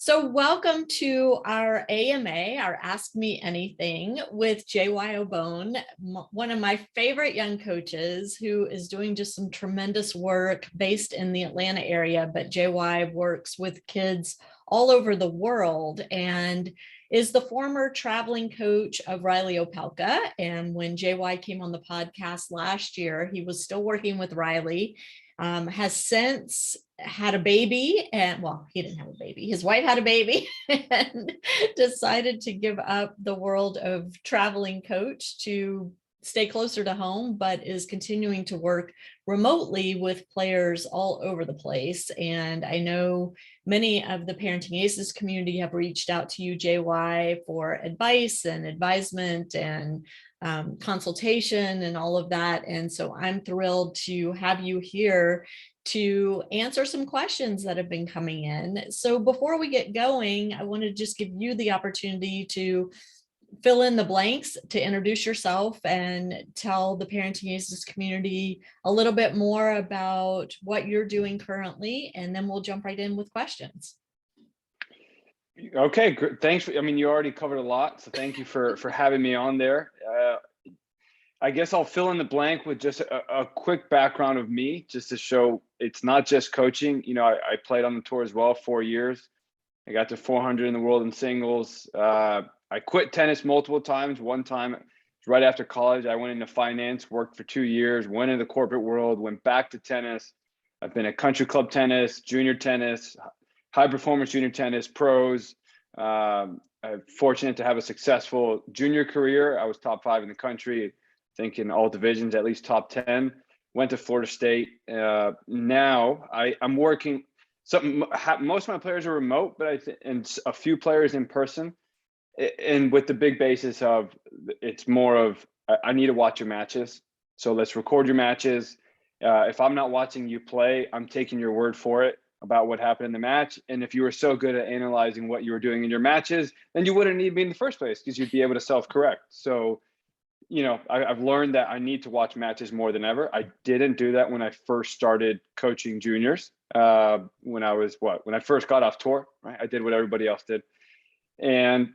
So welcome to our AMA, our Ask Me Anything with JY Aubone, one of my favorite young coaches who is doing just some tremendous work based in the Atlanta area, but JY works with kids all over the world and is the former traveling coach of Riley Opelka. And when JY came on the podcast last year, he was still working with Riley. Has since had a baby, and well, he didn't have a baby. His wife had a baby and decided to give up the world of traveling coach to stay closer to home, but is continuing to work remotely with players all over the place. And I know many of the Parenting Aces community have reached out to you, JY, for advice and advisement and consultation and all of that. And so I'm thrilled to have you here to answer some questions that have been coming in. So before we get going, I want to just give you the opportunity to fill in the blanks, to introduce yourself and tell the Parenting Aces community a little bit more about what you're doing currently, and then we'll jump right in with questions. Okay, great. Thanks. You already covered a lot, so thank you for having me on there. I guess I'll fill in the blank with just a quick background of me, just to show it's not just coaching. I played on the tour as well, 4 years. I got to 400 in the world in singles. I quit tennis multiple times. One time, right after college, I went into finance, worked for 2 years, went into the corporate world, went back to tennis. I've been at country club tennis, junior tennis, high performance junior tennis, pros. I'm fortunate to have a successful junior career. I was top 5 in the country, I think in all divisions, at least top 10. Went to Florida State. Now I'm working. Most of my players are remote, but and a few players in person. And with the big basis of, it's more of, I need to watch your matches. So let's record your matches. If I'm not watching you play, I'm taking your word for it about what happened in the match. And if you were so good at analyzing what you were doing in your matches, then you wouldn't need me in the first place, because you'd be able to self-correct. So, I've learned that I need to watch matches more than ever. I didn't do that when I first started coaching juniors. When I first got off tour, right? I did what everybody else did. And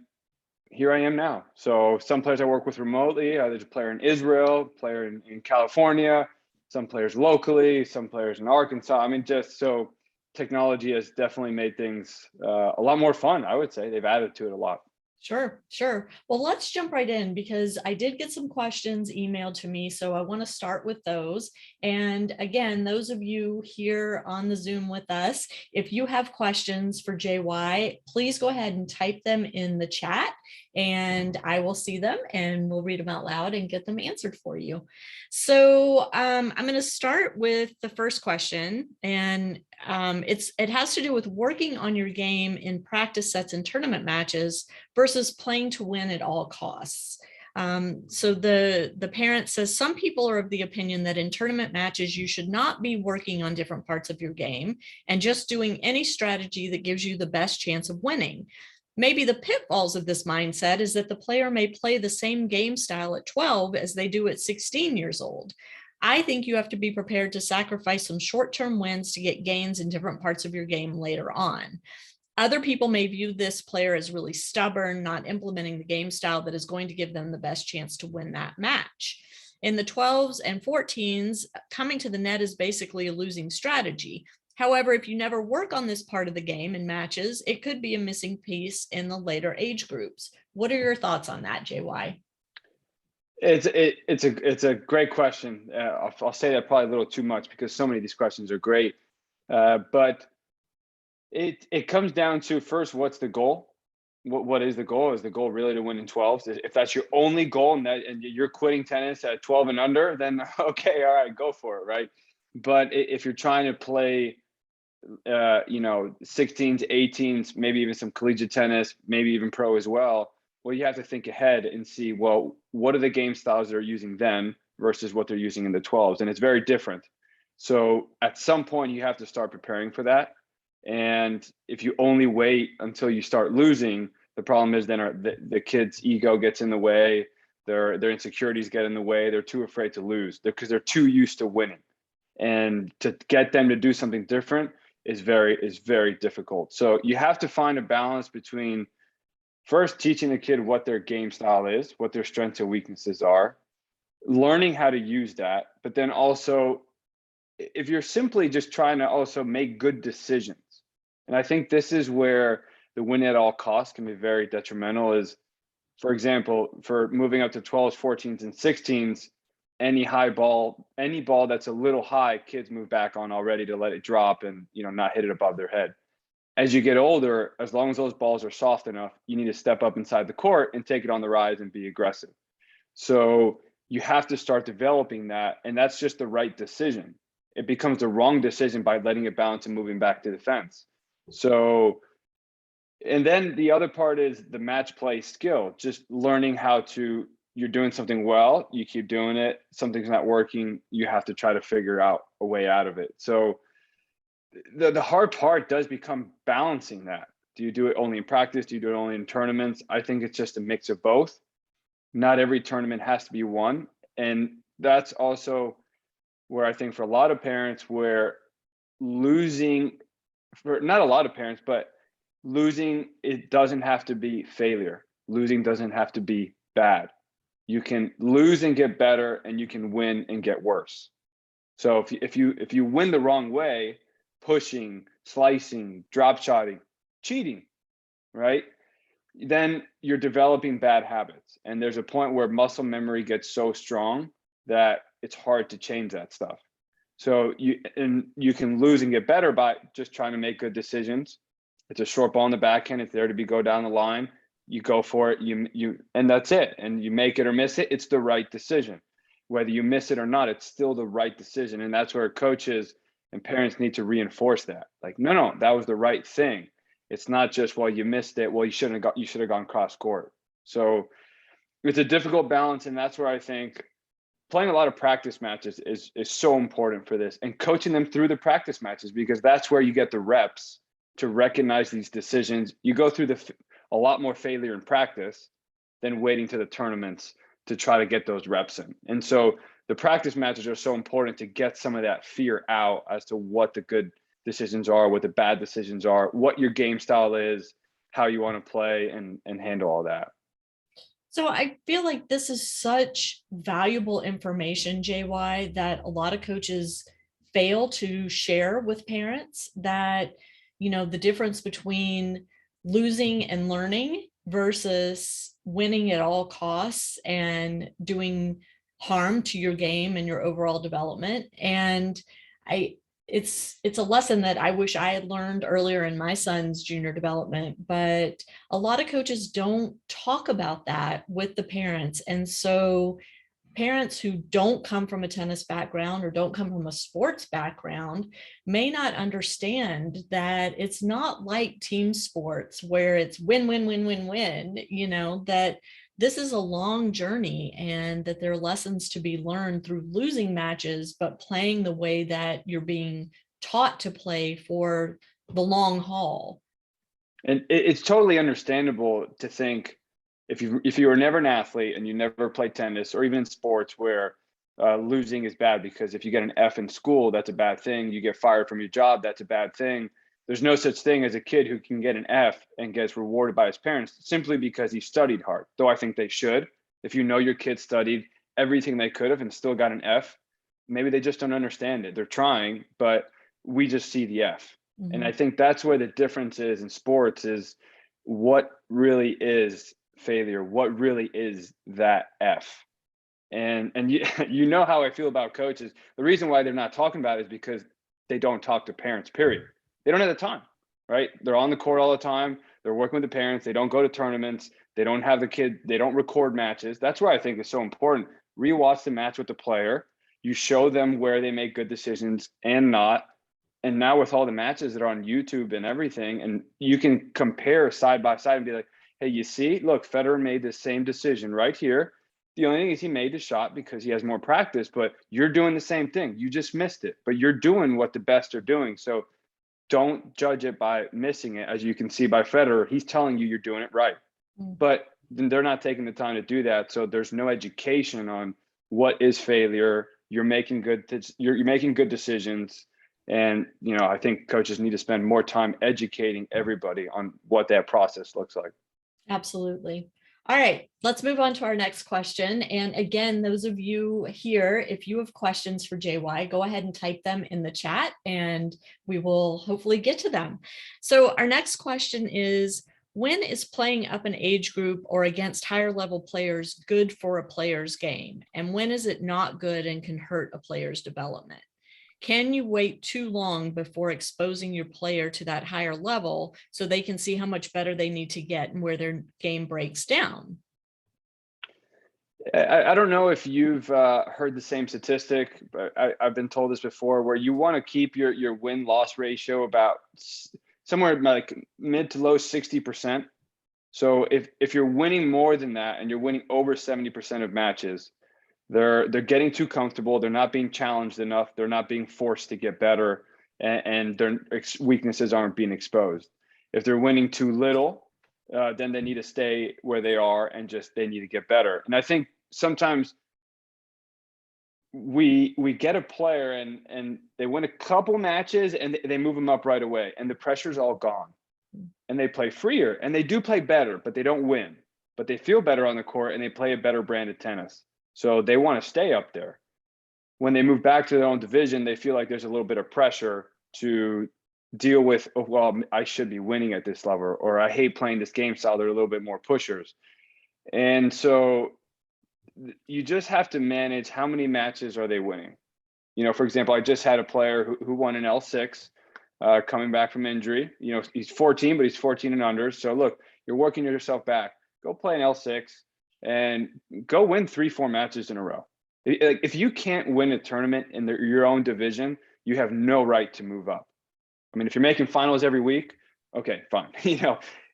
here I am now. So some players I work with remotely. There's a player in Israel, player in California, some players locally, some players in Arkansas. Just so technology has definitely made things a lot more fun, I would say. They've added to it a lot. Sure. Well, let's jump right in, because I did get some questions emailed to me. So I want to start with those. And again, those of you here on the Zoom with us, if you have questions for JY, please go ahead and type them in the chat and I will see them and we'll read them out loud and get them answered for you. So I'm going to start with the first question, and it has to do with working on your game in practice sets and tournament matches versus playing to win at all costs. So the parent says, some people are of the opinion that in tournament matches, you should not be working on different parts of your game and just doing any strategy that gives you the best chance of winning. Maybe the pitfalls of this mindset is that the player may play the same game style at 12 as they do at 16 years old. I think you have to be prepared to sacrifice some short-term wins to get gains in different parts of your game later on. Other people may view this player as really stubborn, not implementing the game style that is going to give them the best chance to win that match. In the 12s and 14s, coming to the net is basically a losing strategy. However, if you never work on this part of the game in matches, it could be a missing piece in the later age groups. What are your thoughts on that, JY? It's a great question. I'll say that probably a little too much, because so many of these questions are great. But it comes down to, first, what's the goal? What is the goal? Is the goal really to win in 12s? If that's your only goal and you're quitting tennis at 12 and under, then okay, all right, go for it, right? But if you're trying to play 16s, 18s, maybe even some collegiate tennis, maybe even pro as well, you have to think ahead and see, well, what are the game styles they're using then versus what they're using in the 12s? And it's very different. So at some point, you have to start preparing for that. And if you only wait until you start losing, the problem is then the kid's ego gets in the way, their insecurities get in the way, they're too afraid to lose because they're too used to winning. And to get them to do something different is very difficult. So you have to find a balance between first teaching the kid what their game style is, what their strengths and weaknesses are, learning how to use that, but then also if you're simply just trying to also make good decisions, and I think this is where the win at all costs can be very detrimental is, for example, for moving up to 12s, 14s, and 16s, any ball that's a little high, kids move back on already to let it drop and not hit it above their head. As you get older, as long as those balls are soft enough, you need to step up inside the court and take it on the rise and be aggressive. So you have to start developing that, and that's just the right decision. It becomes the wrong decision by letting it bounce and moving back to defense. So, and then the other part is the match play skill, just learning how to, you're doing something well, you keep doing it, something's not working, you have to try to figure out a way out of it. So the hard part does become balancing that. Do you do it only in practice? Do you do it only in tournaments? I think it's just a mix of both. Not every tournament has to be won. And that's also where I think for a lot of parents, where losing, for not a lot of parents, but losing, it doesn't have to be failure. Losing doesn't have to be bad. You can lose and get better, and you can win and get worse. So if you win the wrong way, pushing, slicing, drop shotting, cheating, right? Then you're developing bad habits. And there's a point where muscle memory gets so strong that it's hard to change that stuff. So you can lose and get better by just trying to make good decisions. It's a short ball in the backhand. It's there to go down the line. You go for it. And that's it. And you make it or miss it. It's the right decision. Whether you miss it or not, it's still the right decision. And that's where coaches and parents need to reinforce that. Like, no, that was the right thing. It's not just, well, you missed it. Well, you should have gone cross court. So it's a difficult balance. And that's where I think playing a lot of practice matches is so important for this, and coaching them through the practice matches, because that's where you get the reps to recognize these decisions. You go through a lot more failure in practice than waiting to the tournaments to try to get those reps in. And so the practice matches are so important to get some of that fear out as to what the good decisions are, what the bad decisions are, what your game style is, how you want to play and handle all that. So I feel like this is such valuable information, JY, that a lot of coaches fail to share with parents, that, the difference between losing and learning versus winning at all costs and doing harm to your game and your overall development. And it's a lesson that I wish I had learned earlier in my son's junior development, but a lot of coaches don't talk about that with the parents. And so parents who don't come from a tennis background or don't come from a sports background may not understand that it's not like team sports where it's win, win, win, win, win, that this is a long journey, and that there are lessons to be learned through losing matches, but playing the way that you're being taught to play for the long haul. And it's totally understandable to think, if you were never an athlete and you never played tennis or even in sports where losing is bad, because if you get an F in school, that's a bad thing. You get fired from your job, that's a bad thing. There's no such thing as a kid who can get an F and gets rewarded by his parents simply because he studied hard, though I think they should. If your kid studied everything they could have and still got an F, maybe they just don't understand it. They're trying, but we just see the F. Mm-hmm. And I think that's where the difference is in sports, is what really is failure, what really is that F. And you know how I feel about coaches. The reason why they're not talking about it is because they don't talk to parents, period. They don't have the time, right? They're on the court all the time. They're working with the parents. They don't go to tournaments. They don't have the kid. They don't record matches. That's why I think it's so important. Rewatch the match with the player. You show them where they make good decisions and not. And now with all the matches that are on YouTube and everything, and you can compare side by side and be like, hey, you see, look, Federer made the same decision right here. The only thing is he made the shot because he has more practice, but you're doing the same thing. You just missed it, but you're doing what the best are doing. So don't judge it by missing it. As you can see by Federer, he's telling you you're doing it right, but they're not taking the time to do that. So there's no education on what is failure. You're making good decisions. And, I think coaches need to spend more time educating everybody on what that process looks like. Absolutely. All right, let's move on to our next question. And again, those of you here, if you have questions for JY, go ahead and type them in the chat and we will hopefully get to them. So our next question is, when is playing up an age group or against higher level players good for a player's game? And when is it not good and can hurt a player's development? Can you wait too long before exposing your player to that higher level so they can see how much better they need to get and where their game breaks down? I don't know if you've heard the same statistic, but I've been told this before, where you want to keep your win-loss ratio about somewhere like mid to low 60%. So if you're winning more than that and you're winning over 70% of matches, they're getting too comfortable. They're not being challenged enough. They're not being forced to get better, and their weaknesses aren't being exposed. If they're winning too little, then they need to stay where they are and they need to get better. And I think sometimes we get a player and they win a couple matches and they move them up right away, and the pressure's all gone, and they play freer and they do play better, but they don't win. But they feel better on the court and they play a better brand of tennis. So they want to stay up there. When they move back to their own division, they feel like there's a little bit of pressure to deal with, oh, well, I should be winning at this level, or I hate playing this game style. They're a little bit more pushers. And so you just have to manage how many matches are they winning. For example, I just had a player who won an L6 coming back from injury. He's 14, but he's 14 and under. So look, you're working yourself back. Go play an L6 and go win 3-4 matches in a row. If you can't win a tournament in your own division, you have no right to move up. I mean, if you're making finals every week, okay, fine.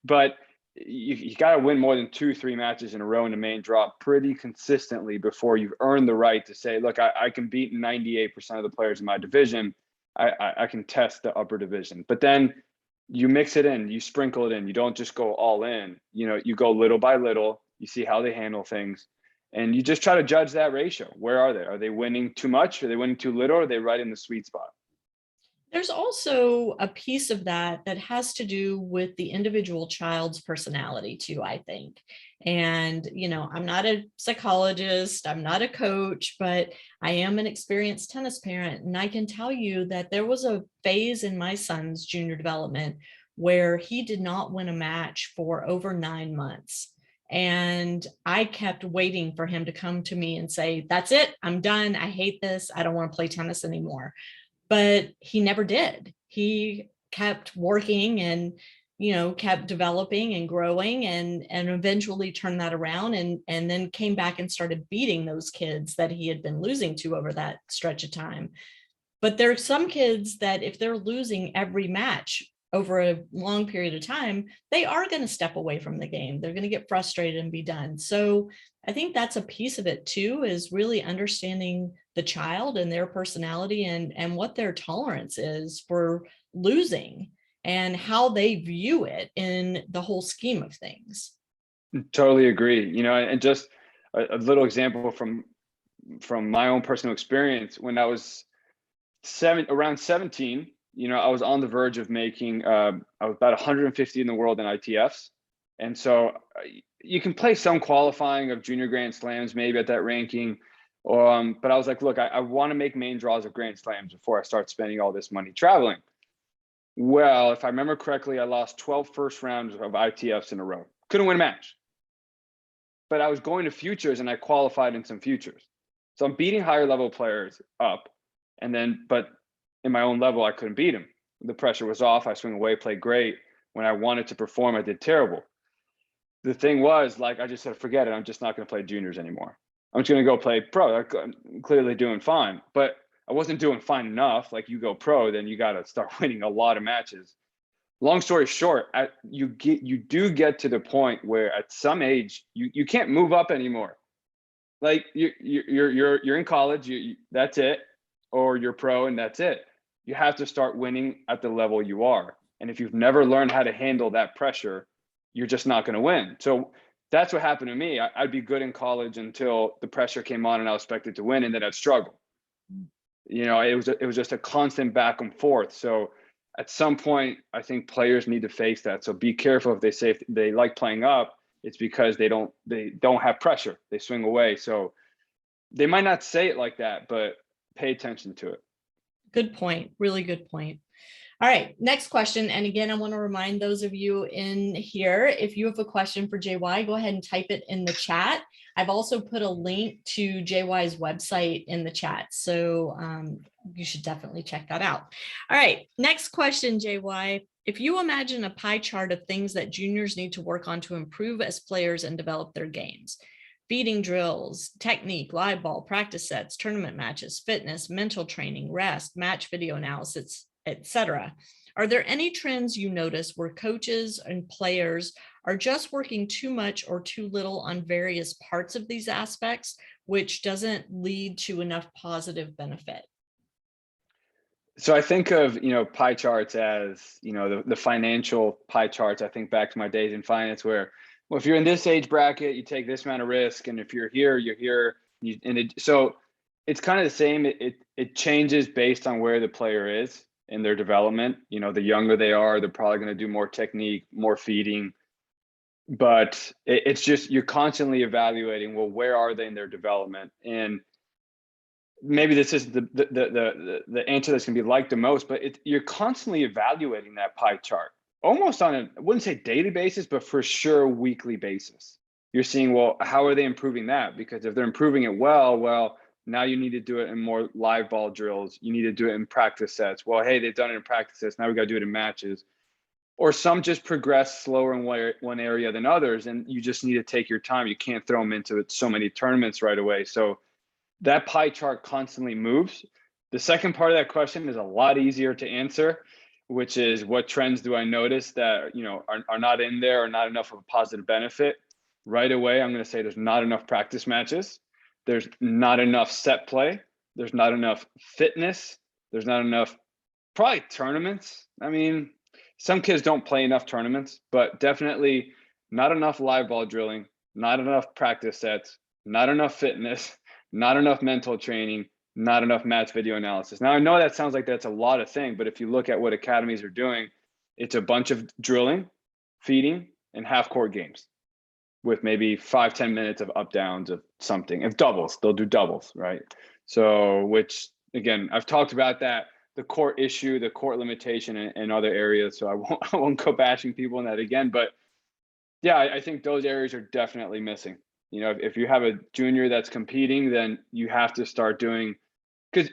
But you got to win more than 2-3 matches in a row in the main draw pretty consistently before you've earned the right to say, look, I can beat 98% of the players in my division. I can test the upper division. But then you mix it in, you sprinkle it in. You don't just go all in. You go little by little. You see how they handle things, and you just try to judge that ratio. Where are they? Are they winning too much? Are they winning too little? Or are they right in the sweet spot? There's also a piece of that has to do with the individual child's personality too, I think. And, I'm not a psychologist, I'm not a coach, but I am an experienced tennis parent. And I can tell you that there was a phase in my son's junior development where he did not win a match for over 9 months. And I kept waiting for him to come to me and say, that's it, I'm done. I hate this. I don't want to play tennis anymore. But he never did. He kept working and, kept developing and growing and eventually turned that around and then came back and started beating those kids that he had been losing to over that stretch of time. But there are some kids that if they're losing every match over a long period of time, they are going to step away from the game. They're going to get frustrated and be done. So I think that's a piece of it too, is really understanding the child and their personality and what their tolerance is for losing and how they view it in the whole scheme of things. Totally agree. And just a little example from my own personal experience. When I was around 17, I was on the verge of making, I was about 150 in the world in ITFs. And so you can play some qualifying of junior Grand Slams, maybe at that ranking. But I was like, look, I want to make main draws of Grand Slams before I start spending all this money traveling. Well, if I remember correctly, I lost 12 first rounds of ITFs in a row. Couldn't win a match. But I was going to futures and I qualified in some futures. So I'm beating higher level players up. But in my own level, I couldn't beat him. The pressure was off. I swing away, played great. When I wanted to perform, I did terrible. The thing was, I just said, forget it. I'm just not going to play juniors anymore. I'm just going to go play pro. I'm clearly doing fine, but I wasn't doing fine enough. Like, you go pro, then you got to start winning a lot of matches. Long story short, you do get to the point where at some age you can't move up anymore. Like, you're in college, that's it, or you're pro and that's it. You have to start winning at the level you are. And if you've never learned how to handle that pressure, you're just not going to win. So that's what happened to me. I'd be good in college until the pressure came on and I was expected to win, and then I'd struggle. it was just a constant back and forth. So at some point, I think players need to face that. So be careful if they say if they like playing up, it's because they don't have pressure. They swing away. So they might not say it like that, but pay attention to it. Good point. Really good point. All right, next question. And again, I want to remind those of you in here, if you have a question for JY, go ahead and type it in the chat. I've also put a link to JY's website in the chat. So you should definitely check that out. All right, next question, JY. If you imagine a pie chart of things that juniors need to work on to improve as players and develop their games, feeding drills, technique, live ball, practice sets, tournament matches, fitness, mental training, rest, match video analysis, etc. Are there any trends you notice where coaches and players are just working too much or too little on various parts of these aspects, which doesn't lead to enough positive benefit? So I think of, pie charts as, the financial pie charts. I think back to my days in finance where, well, if you're in this age bracket, you take this amount of risk. And if you're here, you're here. So it's kind of the same. It changes based on where the player is in their development. The younger they are, they're probably going to do more technique, more feeding. But it's just, you're constantly evaluating, well, where are they in their development? And maybe this is the answer that's going to be liked the most, but you're constantly evaluating that pie chart almost on I wouldn't say daily basis, but for sure weekly basis. You're seeing, well, how are they improving that? Because if they're improving it well, now you need to do it in more live ball drills. You need to do it in practice sets. Well, hey, they've done it in practice sets. Now we got to do it in matches. Or some just progress slower in one area than others, and you just need to take your time. You can't throw them into so many tournaments right away. So that pie chart constantly moves. The second part of that question is a lot easier to answer, which is what trends do I notice that are not in there or not enough of a positive benefit? Right away, I'm going to say there's not enough practice matches. There's not enough set play. There's not enough fitness. There's not enough probably tournaments. I mean, some kids don't play enough tournaments, but definitely not enough live ball drilling, not enough practice sets, not enough fitness, not enough mental training, not enough match video analysis. Now, I know that sounds like that's a lot of things, but if you look at what academies are doing, it's a bunch of drilling, feeding, and half-court games with maybe 5-10 minutes of up downs of something. If doubles, they'll do doubles, right? So, which again, I've talked about that, the court issue, the court limitation in other areas. So I won't go bashing people on that again. But yeah, I think those areas are definitely missing. If you have a junior that's competing, then you have to start doing, because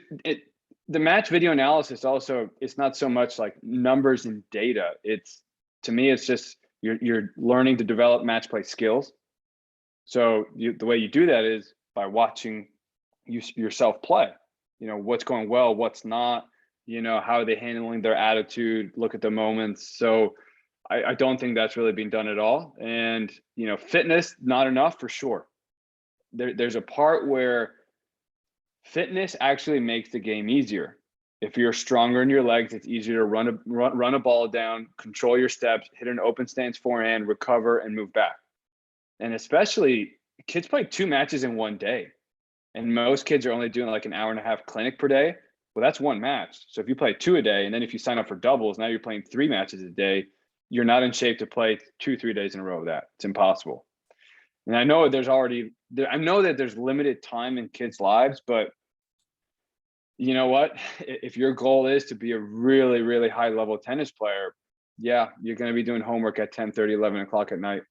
the match video analysis also, it's not so much like numbers and data. To me, it's just you're learning to develop match play skills. So the way you do that is by watching yourself play. What's going well, what's not. How are they handling their attitude? Look at the moments. So I don't think that's really being done at all. And, fitness, not enough for sure. There's a part where fitness actually makes the game easier. If you're stronger in your legs, it's easier to run a ball down, control your steps, hit an open stance forehand, recover, and move back. And especially, kids play 2 matches in one day. And most kids are only doing like an hour and a half clinic per day. Well, that's 1 match. So if you play 2 a day, and then if you sign up for doubles, now you're playing 3 matches a day, you're not in shape to play 2-3 days in a row of that. It's impossible. And I know that there's limited time in kids' lives, but you know what? If your goal is to be a really, really high level tennis player, yeah, you're going to be doing homework at 10:30, 11 o'clock at night.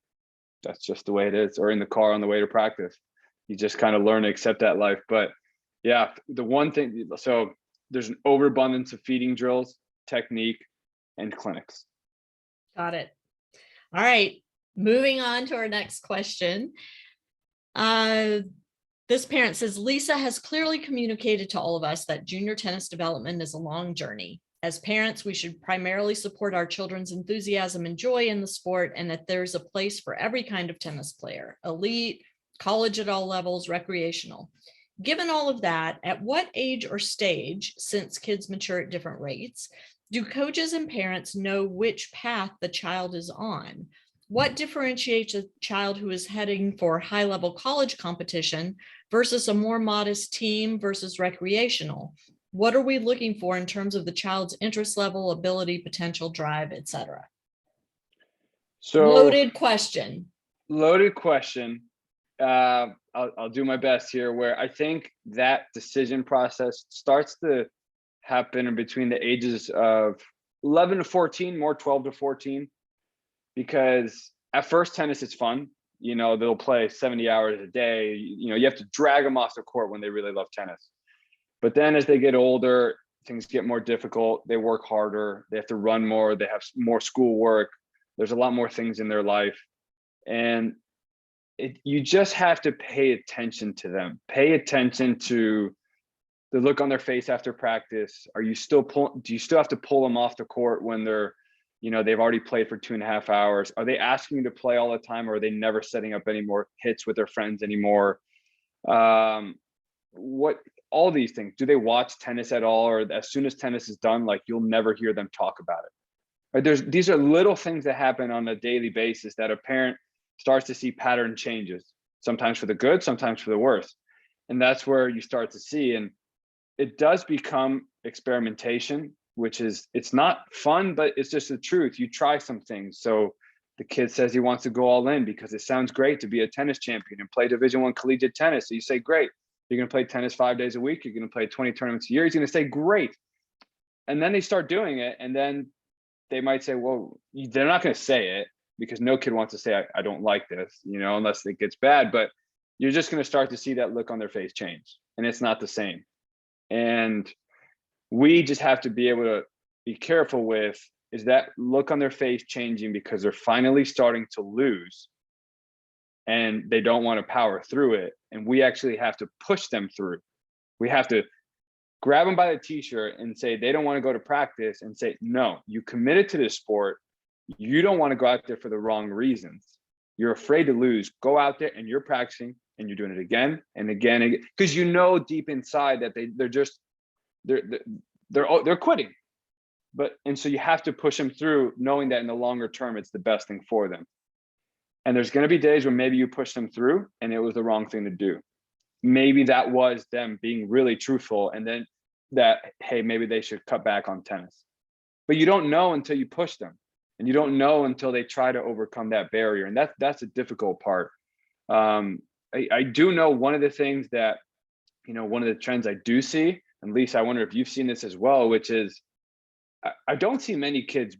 That's just the way it is, or in the car on the way to practice. You just kind of learn to accept that life. But yeah, the one thing, so there's an overabundance of feeding drills, technique, and clinics. Got it. All right. Moving on to our next question. This parent says, Lisa has clearly communicated to all of us that junior tennis development is a long journey. As parents, we should primarily support our children's enthusiasm and joy in the sport, and that there's a place for every kind of tennis player, elite, college at all levels, recreational. Given all of that, at what age or stage, since kids mature at different rates, do coaches and parents know which path the child is on? What differentiates a child who is heading for high-level college competition versus a more modest team versus recreational? What are we looking for in terms of the child's interest level, ability, potential, drive, etc.? So Loaded question. loaded question. I'll do my best here, where I think that decision process starts to happen in between the ages of 11 to 14, more 12 to 14, because at first tennis is fun. You know, they'll play 70 hours a day. You know, you have to drag them off the court when they really love tennis. But then as they get older, things get more difficult. They work harder. They have to run more. They have more schoolwork. There's a lot more things in their life. And you just have to pay attention to them. Pay attention to the look on their face after practice. Are you still do you still have to pull them off the court when they're, you know, they've already played for 2.5 hours? Are they asking you to play all the time, or are they never setting up any more hits with their friends anymore? What all these things, do they watch tennis at all? Or as soon as tennis is done, like, you'll never hear them talk about it. Right? These are little things that happen on a daily basis that a parent starts to see pattern changes, sometimes for the good, sometimes for the worse. And that's where you start to see, and it does become experimentation, which is, it's not fun, but it's just the truth. You try some things. So the kid says he wants to go all in because it sounds great to be a tennis champion and play Division I collegiate tennis. So you say, great, you're going to play tennis 5 days a week. You're going to play 20 tournaments a year. He's going to say, great. And then they start doing it. And then they might say, well, they're not going to say it, because no kid wants to say, I don't like this, you know, unless it gets bad. But you're just going to start to see that look on their face change, and it's not the same. And we just have to be able to be careful with, is that look on their face changing because they're finally starting to lose and they don't want to power through it. And we actually have to push them through. We have to grab them by the t-shirt and say they don't want to go to practice, and say, no, you committed to this sport. You don't want to go out there for the wrong reasons. You're afraid to lose. Go out there and you're practicing and you're doing it again and again, because you know deep inside that they're quitting. And so you have to push them through, knowing that in the longer term it's the best thing for them. And there's going to be days where maybe you push them through and it was the wrong thing to do. Maybe that was them being really truthful, and then that, hey, maybe they should cut back on tennis. But you don't know until you push them, and you don't know until they try to overcome that barrier. And that's a difficult part. I do know one of the things that, you know, one of the trends I do see, and Lisa, I wonder if you've seen this as well, which is I don't see many kids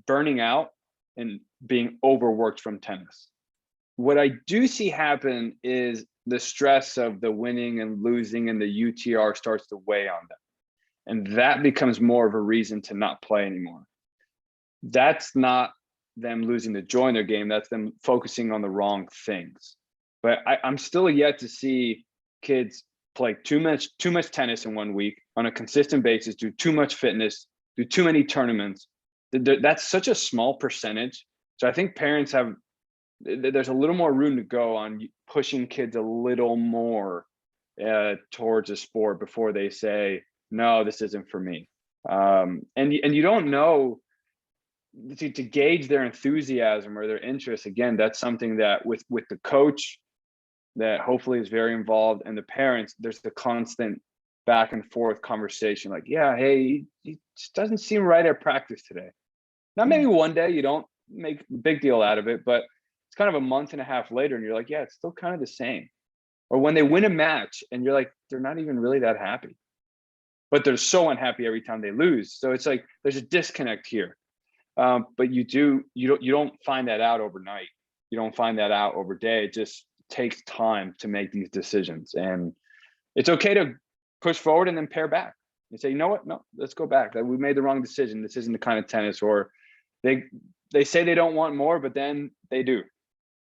burning out and being overworked from tennis. What I do see happen is the stress of the winning and losing and the UTR starts to weigh on them. And that becomes more of a reason to not play anymore. That's not them losing the joy in their game. That's them focusing on the wrong things. But I'm still yet to see kids play too much tennis in 1 week on a consistent basis, do too much fitness, do too many tournaments. That's such a small percentage. So I think parents there's a little more room to go on pushing kids a little more towards a sport before they say, no, this isn't for me. And you don't know, to gauge their enthusiasm or their interest. Again, that's something that with the coach that hopefully is very involved, and the parents, there's the constant back and forth conversation, like, yeah, hey, he just doesn't seem right at practice today. Now, maybe one day you don't make a big deal out of it, but it's kind of a month and a half later and you're like, yeah, it's still kind of the same. Or when they win a match and you're like, they're not even really that happy, but they're so unhappy every time they lose. So it's like there's a disconnect here. But you don't find that out overnight. You don't find that out over day. It just takes time to make these decisions, and it's okay to push forward and then pare back and say, you know what, no, let's go back. We made the wrong decision. This isn't the kind of tennis. Or they say they don't want more, but then they do.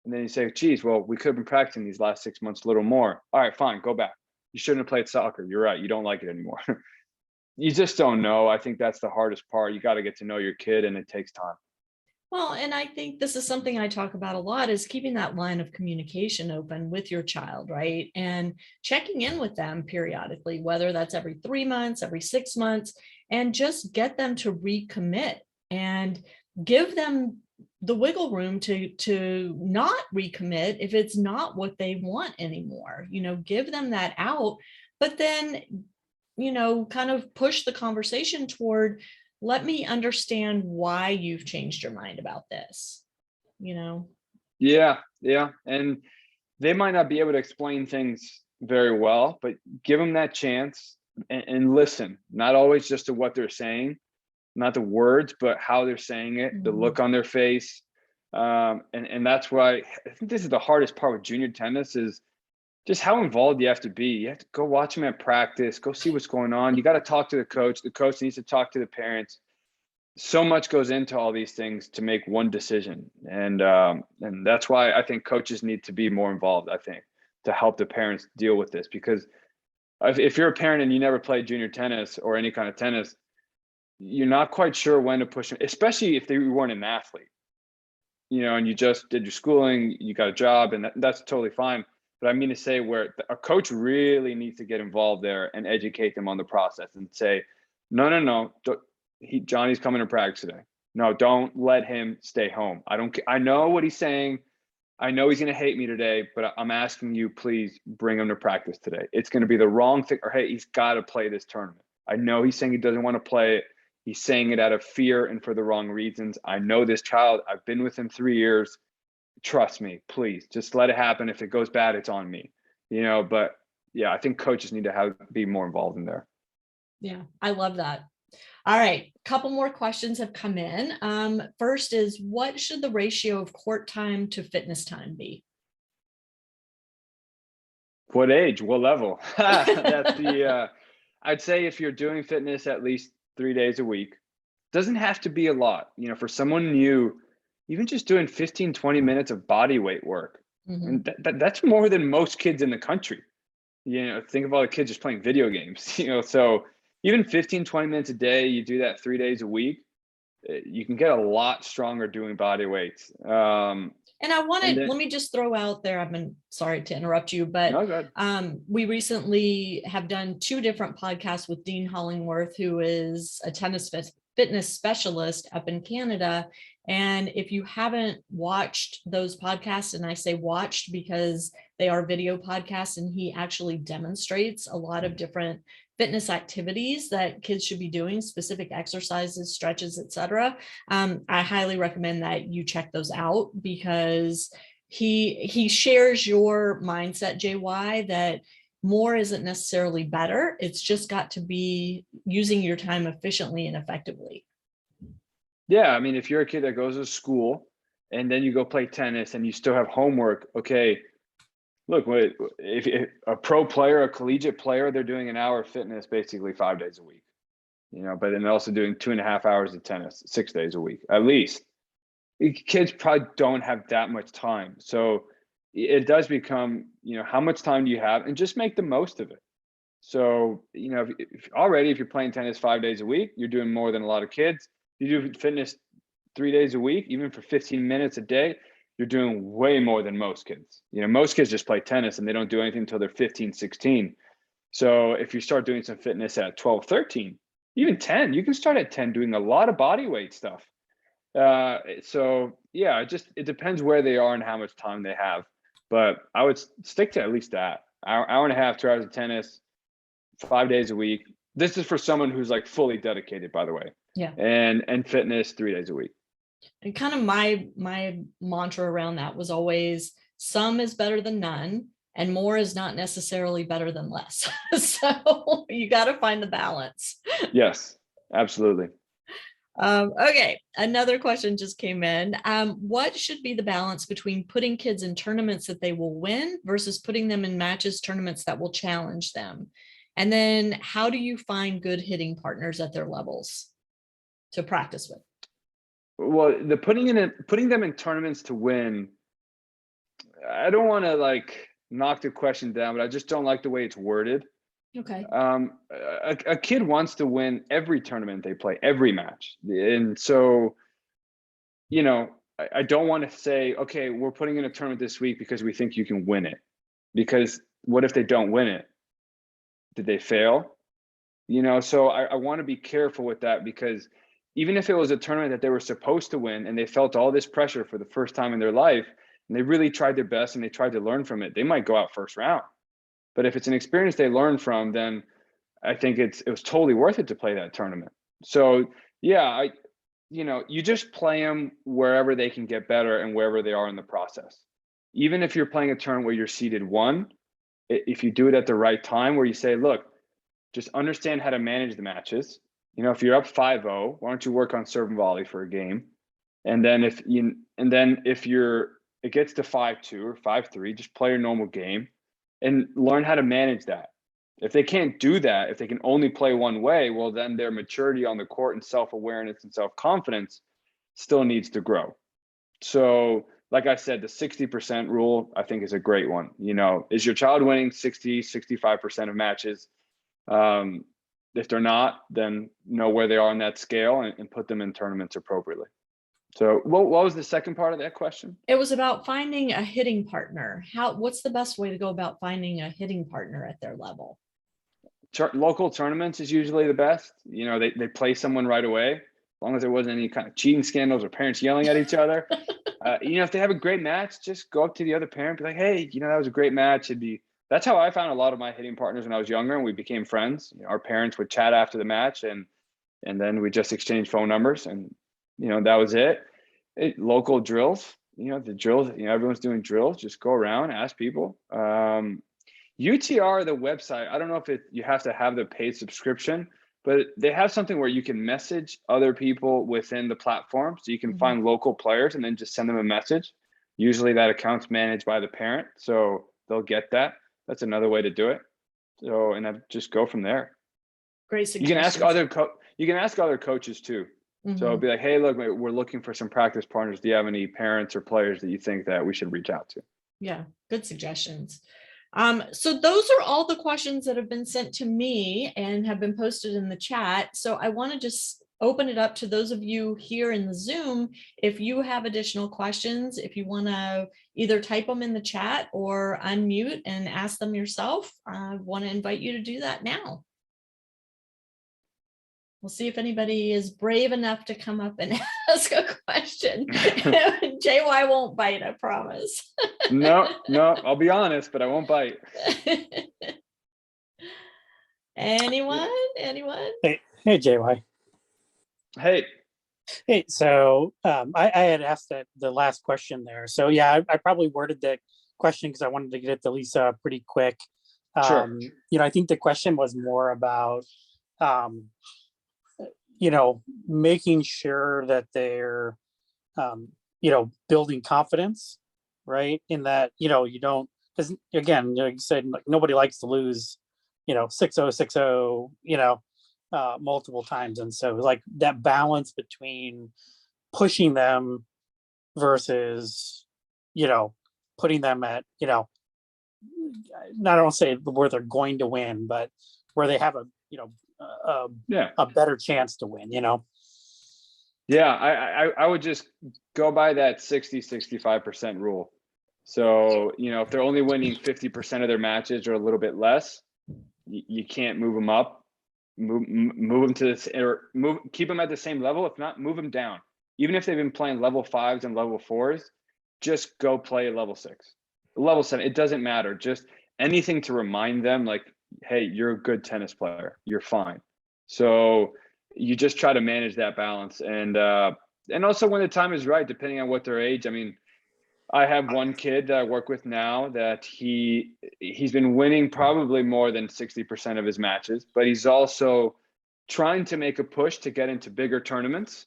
And then you say, geez, well, we could have been practicing these last 6 months a little more. All right, fine, go back. You shouldn't have played soccer. You're right. You don't like it anymore. You just don't know. I think that's the hardest part. You got to get to know your kid, and it takes time. Well, and I think this is something I talk about a lot, is keeping that line of communication open with your child, right? And checking in with them periodically, whether that's every 3 months, every 6 months, and just get them to recommit and give them the wiggle room to not recommit if it's not what they want anymore. You know, give them that out, but then kind of push the conversation toward, let me understand why you've changed your mind about this, you know? Yeah, yeah. And they might not be able to explain things very well, but give them that chance and listen, not always just to what they're saying, not the words, but how they're saying it, the Mhm. look on their face. And that's why I think this is the hardest part with junior tennis is just how involved you have to be. You have to go watch them at practice, go see what's going on. You got to talk to the coach. The coach needs to talk to the parents. So much goes into all these things to make one decision, and that's why I think coaches need to be more involved. I think to help the parents deal with this, because if you're a parent and you never played junior tennis or any kind of tennis, you're not quite sure when to push them, especially if they weren't an athlete, and you just did your schooling, you got a job, and that's totally fine. But I mean to say where a coach really needs to get involved there and educate them on the process and say, no, no, no, Johnny's coming to practice today. No, don't let him stay home. I know what he's saying. I know he's going to hate me today, but I'm asking you, please bring him to practice today. It's going to be the wrong thing. Or, hey, he's got to play this tournament. I know he's saying he doesn't want to play it. He's saying it out of fear and for the wrong reasons. I know this child. I've been with him 3 years. Trust me, please. Just let it happen. If it goes bad, it's on me. But yeah, I think coaches need to be more involved in there. Yeah, I love that. All right, couple more questions have come in. First is, what should the ratio of court time to fitness time be? What age? What level? That's the. I'd say if you're doing fitness at least 3 days a week, doesn't have to be a lot. For someone new, even just doing 15, 20 minutes of body weight work, Mhm. and that's more than most kids in the country. Think of all the kids just playing video games. So even 15, 20 minutes a day, you do that 3 days a week, you can get a lot stronger doing body weights. And I And wanted, then let me just throw out there, I've been sorry to interrupt you, but no, good. we recently have done 2 different podcasts with Dean Hollingworth, who is a fitness specialist up in Canada. And if you haven't watched those podcasts, and I say watched because they are video podcasts, and he actually demonstrates a lot of different fitness activities that kids should be doing, specific exercises, stretches, etc. I highly recommend that you check those out, because he shares your mindset, JY, that more isn't necessarily better. It's just got to be using your time efficiently and effectively. Yeah, I mean, if you're a kid that goes to school and then you go play tennis and you still have homework, okay, look, if a pro player, a collegiate player, they're doing an hour of fitness basically 5 days a week, but then they're also doing 2.5 hours of tennis 6 days a week, at least. Kids probably don't have that much time. So it does become, how much time do you have, and just make the most of it. So, if you're playing tennis 5 days a week, you're doing more than a lot of kids. You do fitness 3 days a week, even for 15 minutes a day, you're doing way more than most kids. Most kids just play tennis and they don't do anything until they're 15, 16. So if you start doing some fitness at 12, 13, even 10, you can start at 10 doing a lot of body weight stuff. So yeah, it depends where they are and how much time they have. But I would stick to at least that hour and a half, 2 hours of tennis, 5 days a week. This is for someone who's like fully dedicated, by the way. Yeah. And fitness 3 days a week. And kind of my mantra around that was always, some is better than none, and more is not necessarily better than less. So you got to find the balance. Yes, absolutely. Okay, another question just came in. What should be the balance between putting kids in tournaments that they will win versus putting them in matches, tournaments that will challenge them? And then how do you find good hitting partners at their levels to practice with? Well, putting them in tournaments to win, I don't want to knock the question down, but I just don't like the way it's worded. Okay. A kid wants to win every tournament they play, every match. And so, I don't want to say, okay, we're putting in a tournament this week because we think you can win it. Because what if they don't win it? Did they fail? So I want to be careful with that, because even if it was a tournament that they were supposed to win and they felt all this pressure for the first time in their life and they really tried their best and they tried to learn from it, they might go out first round. But if it's an experience they learn from, then I think it was totally worth it to play that tournament. So yeah, you just play them wherever they can get better and wherever they are in the process. Even if you're playing a tournament where you're seeded 1, if you do it at the right time, where you say, look, just understand how to manage the matches. If you're up 5-0, why don't you work on serve and volley for a game? And then if it gets to 5-2 or 5-3, just play your normal game and learn how to manage that. If they can't do that, if they can only play one way, well, then their maturity on the court and self-awareness and self-confidence still needs to grow. So, like I said, the 60% rule, I think, is a great one. Is your child winning 60, 65% of matches? If they're not, then know where they are on that scale and put them in tournaments appropriately. So what was the second part of that question? It was about finding a hitting partner. What's the best way to go about finding a hitting partner at their level? Local tournaments is usually the best. They play someone right away, as long as there wasn't any kind of cheating scandals or parents yelling at each other. If they have a great match, just go up to the other parent, be like, hey, that was a great match. That's how I found a lot of my hitting partners when I was younger, and we became friends. Our parents would chat after the match, and then we just exchanged phone numbers, and that was it. Local drills, the drills, everyone's doing drills. Just go around, ask people. UTR, the website, I don't know if you have to have the paid subscription, but they have something where you can message other people within the platform. So you can find local players and then just send them a message. Usually that account's managed by the parent, so they'll get that. That's another way to do it. So, and then just go from there. Great suggestions. You can ask other coaches too. So be like, hey, look, we're looking for some practice partners. Do you have any parents or players that you think that we should reach out to? Yeah, good suggestions. So those are all the questions that have been sent to me and have been posted in the chat. So I want to just open it up to those of you here in the Zoom. If you have additional questions, if you want to either type them in the chat or unmute and ask them yourself, I want to invite you to do that now. We'll see if anybody is brave enough to come up and ask a question. JY won't bite, I promise. No, I'll be honest, but I won't bite. Anyone? Hey, JY. Hey, so I had asked the last question there. So yeah, I probably worded the question because I wanted to get it to Lisa pretty quick. Sure. I think the question was more about making sure that they're building confidence, right? In that, you don't, because again, like you said, like nobody likes to lose, 6-0, 6-0, multiple times. And so like that balance between pushing them versus, putting them at, I don't say where they're going to win, but where they have a better chance to win, Yeah, I would just go by that 60-65% rule. So, if they're only winning 50% of their matches or a little bit less, you can't move them up. Move them to this, or keep them at the same level. If not, move them down. Even if they've been playing level 5s and level 4s, just go play level 6, level 7. It doesn't matter. Just anything to remind them, like, hey, you're a good tennis player. You're fine. So you just try to manage that balance, and also when the time is right, depending on what their age. I mean, I have one kid that I work with now that he's been winning probably more than 60% of his matches, but he's also trying to make a push to get into bigger tournaments.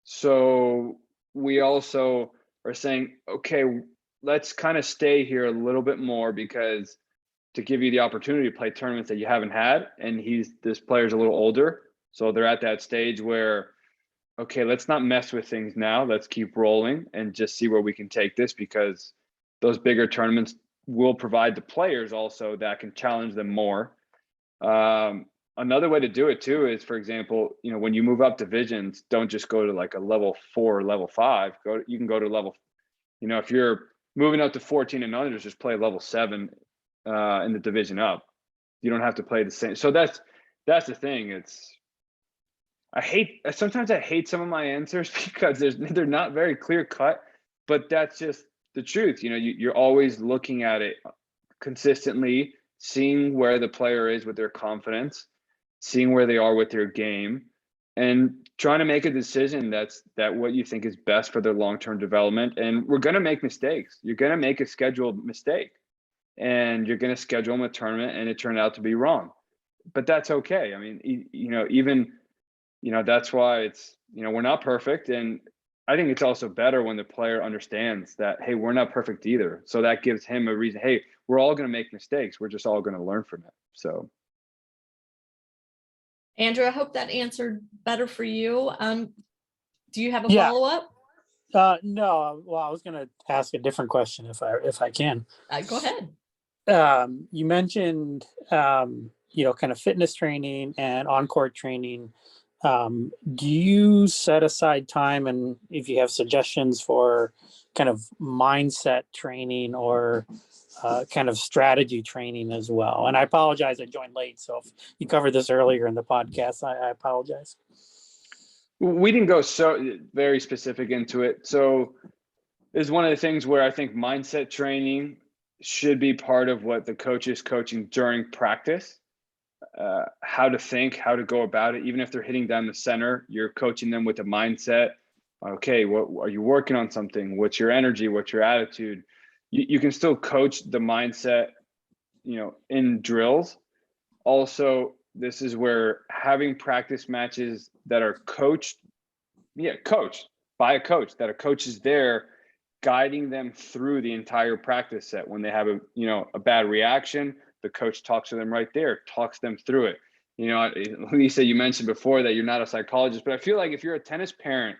So we also are saying, okay, let's kind of stay here a little bit more, because to give you the opportunity to play tournaments that you haven't had. And this player's a little older, so they're at that stage where, okay, let's not mess with things now. Let's keep rolling and just see where we can take this, because those bigger tournaments will provide the players also that can challenge them more. Another way to do it too is, for example, when you move up divisions, don't just go to like a level 4 or level 5. You can go to level, if you're moving up to 14 and under, just play level 7 in the division up. You don't have to play the same. So that's the thing. Sometimes I hate some of my answers because they're not very clear cut, but that's just the truth. You're always looking at it consistently, seeing where the player is with their confidence, seeing where they are with their game, and trying to make a decision that what you think is best for their long-term development. And we're going to make mistakes. You're going to make a scheduled mistake, and you're going to schedule them a tournament and it turned out to be wrong. But that's okay. I mean, even, that's why it's, we're not perfect. And I think it's also better when the player understands that, hey, we're not perfect either. So that gives him a reason, hey, we're all going to make mistakes. We're just all going to learn from it. So. Andrew, I hope that answered better for you. Do you have a Yeah. follow-up? No, well, I was going to ask a different question if I can. Go ahead. You mentioned, kind of fitness training and on-court training. Do you set aside time, and if you have suggestions for kind of mindset training or kind of strategy training as well? And I apologize, I joined late. So if you covered this earlier in the podcast, I apologize. We didn't go so very specific into it. So it's one of the things where I think mindset training should be part of what the coach is coaching during practice. How to think, how to go about it. Even if they're hitting down the center, you're coaching them with a mindset. Okay, what are you working on something? What's your energy? What's your attitude? You can still coach the mindset, in drills. Also, this is where having practice matches that are coached by a coach, that a coach is there guiding them through the entire practice set. When they have a bad reaction, the coach talks to them right there, talks them through it. Lisa, you mentioned before that you're not a psychologist, but I feel like if you're a tennis parent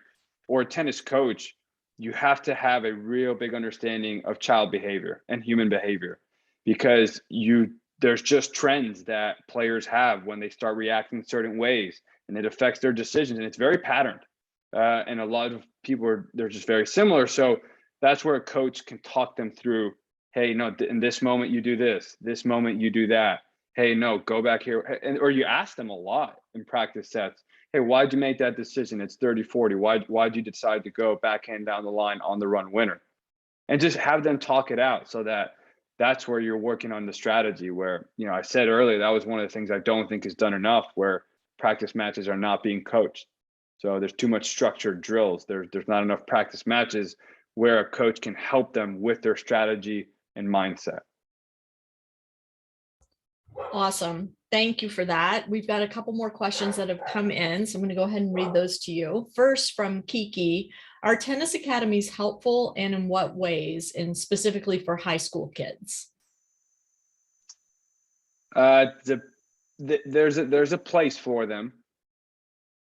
or a tennis coach, you have to have a real big understanding of child behavior and human behavior, because there's just trends that players have when they start reacting certain ways, and it affects their decisions, and it's very patterned. And a lot of people they're just very similar. So that's where a coach can talk them through, hey, no, in this moment you do this moment you do that. Hey, no, go back here. Or you ask them a lot in practice sets. Hey, why'd you make that decision? It's 30-40. Why'd you decide to go backhand down the line on the run winner? And just have them talk it out, so that's where you're working on the strategy, where, I said earlier, that was one of the things I don't think is done enough, where practice matches are not being coached. So there's too much structured drills. There's not enough practice matches where a coach can help them with their strategy and mindset. Awesome. Thank you for that. We've got a couple more questions that have come in, so I'm going to go ahead and read those to you. First, from Kiki, are tennis academies helpful, and in what ways, and specifically for high school kids? There's a place for them.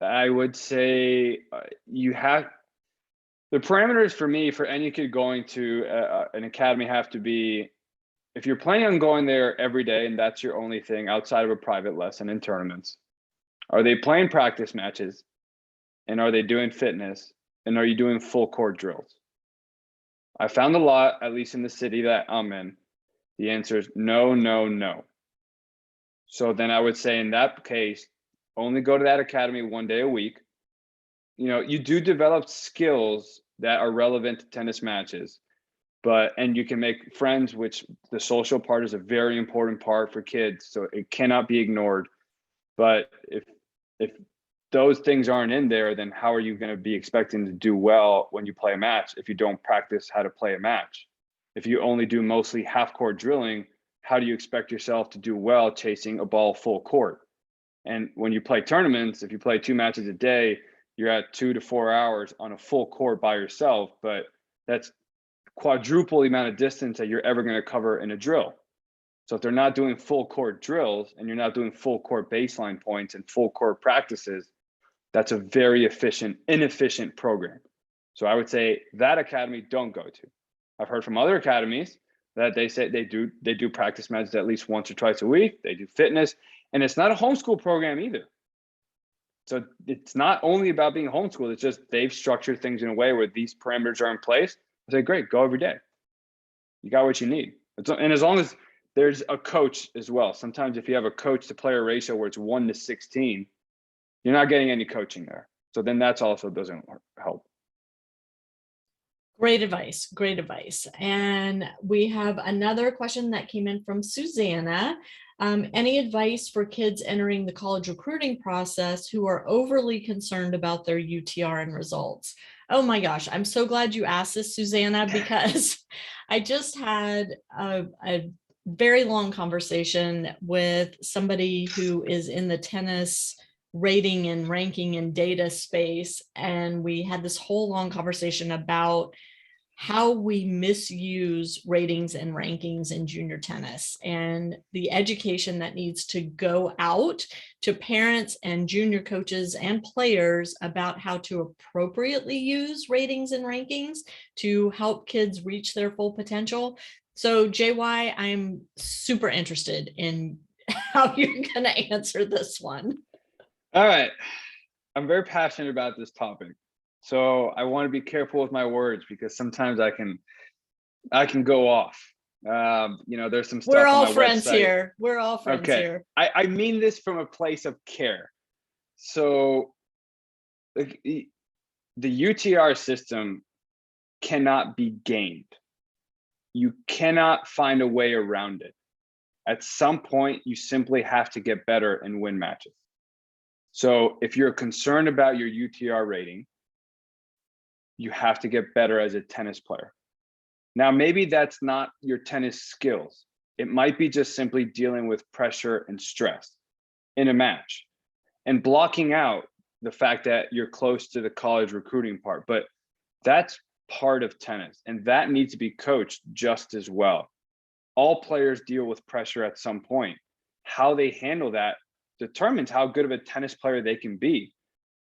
I would say you have the parameters for me for any kid going to an academy have to be, if you're planning on going there every day and that's your only thing outside of a private lesson and tournaments, are they playing practice matches, and are they doing fitness, and are you doing full court drills? I found a lot, at least in the city that I'm in, the answer is no, no, no. So then I would say in that case, only go to that academy one day a week. You do develop skills that are relevant to tennis matches, and you can make friends, which the social part is a very important part for kids. So it cannot be ignored. But if those things aren't in there, then how are you going to be expecting to do well when you play a match if you don't practice how to play a match? If you only do mostly half court drilling, how do you expect yourself to do well chasing a ball full court? And when you play tournaments, if you play 2 matches a day, you're at 2 to 4 hours on a full court by yourself, but that's quadruple the amount of distance that you're ever going to cover in a drill. So if they're not doing full court drills, and you're not doing full court baseline points and full court practices, that's a very inefficient program. So I would say that academy don't go to. I've heard from other academies that they say they do practice matches at least once or twice a week. They do fitness, and it's not a homeschool program either. So it's not only about being homeschooled, it's just they've structured things in a way where these parameters are in place. I say, great, go every day. You got what you need. And as long as there's a coach as well. Sometimes if you have a coach to player ratio where it's 1 to 16, you're not getting any coaching there. So then that's also doesn't help. Great advice. Great advice. And we have another question that came in from Susanna. Any advice for kids entering the college recruiting process who are overly concerned about their UTR and results? Oh my gosh, I'm so glad you asked this, Susanna, because I just had a very long conversation with somebody who is in the tennis rating and ranking and data space. And we had this whole long conversation about how we misuse ratings and rankings in junior tennis and the education that needs to go out to parents and junior coaches and players about how to appropriately use ratings and rankings to help kids reach their full potential. So JY, I'm super interested in how you're going to answer this one. All right. I'm very passionate about this topic. So I want to be careful with my words because sometimes I can go off. There's some stuff We're all on my friends website. here. We're all friends here. I mean this from a place of care. So the UTR system cannot be gamed. You cannot find a way around it. At some point, you simply have to get better and win matches. So if you're concerned about your UTR rating, you have to get better as a tennis player. Now, maybe that's not your tennis skills. It might be just simply dealing with pressure and stress in a match and blocking out the fact that you're close to the college recruiting part. But that's part of tennis, and that needs to be coached just as well. All players deal with pressure at some point. How they handle that determines how good of a tennis player they can be.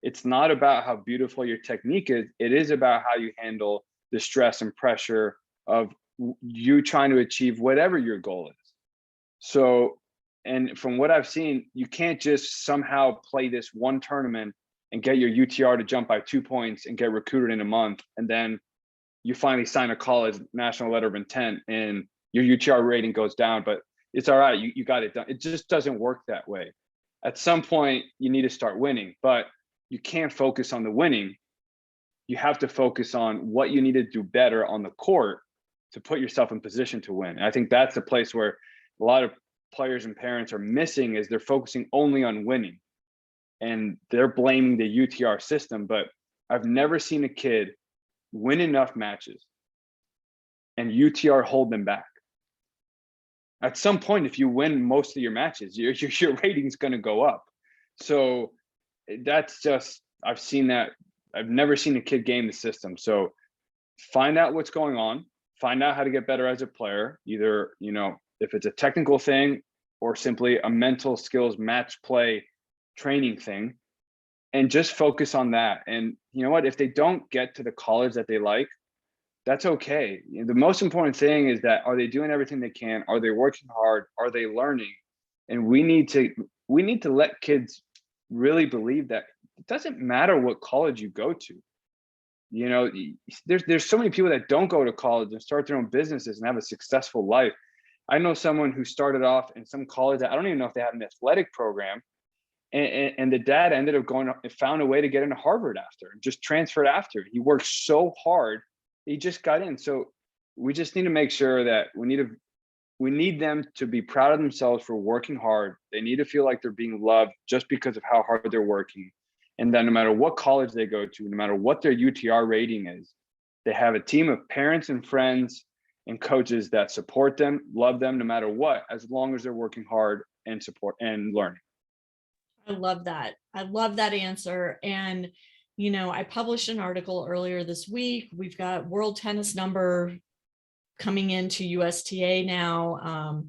It's not about how beautiful your technique is. It is about how you handle the stress and pressure of you trying to achieve whatever your goal is. So, and from what I've seen, you can't just somehow play this one tournament and get your UTR to jump by 2 points and get recruited in a month. And then you finally sign a college national letter of intent and your UTR rating goes down, but it's all right. You got it done. It just doesn't work that way. At some point, you need to start winning, but you can't focus on the winning. You have to focus on what you need to do better on the court to put yourself in position to win. And I think that's the place where a lot of players and parents are missing, is they're focusing only on winning and they're blaming the UTR system. But I've never seen a kid win enough matches and UTR hold them back. At some point, if you win most of your matches, your rating is going to go up. So that's just, I've seen that. I've never seen a kid game the system. So find out what's going on, find out how to get better as a player, either, if it's a technical thing or simply a mental skills match play training thing, and just focus on that. And you know what, if they don't get to the college that they like, that's okay. The most important thing is that, are they doing everything they can? Are they working hard? Are they learning? And we need to let kids really believe that it doesn't matter what college you go to. There's so many people that don't go to college and start their own businesses and have a successful life. I know someone who started off in some college that I don't even know if they had an athletic program, and the dad ended up going and found a way to get into Harvard after, and just transferred after. He worked so hard, he just got in. So we just need to make sure that we need them to be proud of themselves for working hard. They need to feel like they're being loved just because of how hard they're working. And then no matter what college they go to, no matter what their UTR rating is, they have a team of parents and friends and coaches that support them, love them no matter what, as long as they're working hard and support and learning. I love that. I love that answer. And, I published an article earlier this week. We've got world tennis number coming into USTA now.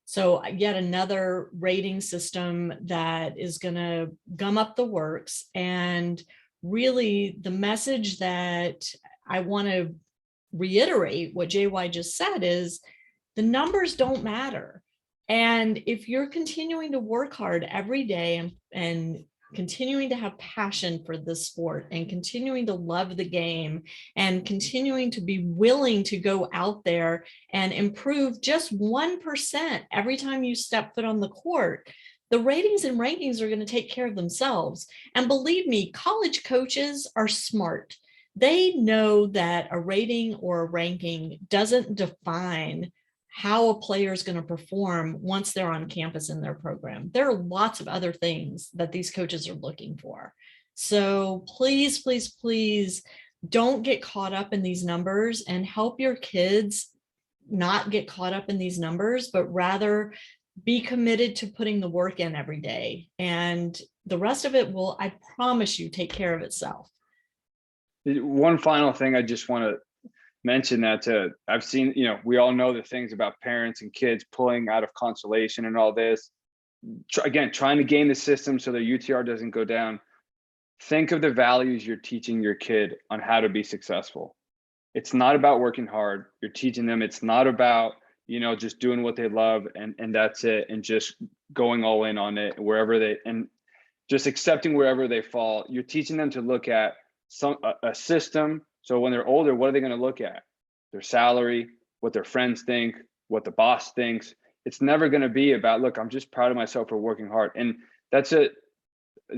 So yet another rating system that is going to gum up the works. And really the message that I want to reiterate what JY just said is the numbers don't matter. And if you're continuing to work hard every day and continuing to have passion for this sport and continuing to love the game and continuing to be willing to go out there and improve just 1% every time you step foot on the court, the ratings and rankings are going to take care of themselves. And believe me, college coaches are smart. They know that a rating or a ranking doesn't define how a player is going to perform once they're on campus in their program. There are lots of other things that these coaches are looking for. So please, please, please don't get caught up in these numbers, and help your kids not get caught up in these numbers, but rather be committed to putting the work in every day. And the rest of it will, I promise you, take care of itself. One final thing I just want to mention that I've seen, we all know the things about parents and kids pulling out of consolation and all this. Again, trying to game the system so their UTR doesn't go down. Think of the values you're teaching your kid on how to be successful. It's not about working hard. You're teaching them. It's not about, just doing what they love and that's it. And just going all in on it and just accepting wherever they fall. You're teaching them to look at a system. So when they're older, what are they going to look at? Their salary, what their friends think, what the boss thinks. It's never going to be about, look, I'm just proud of myself for working hard. And that's a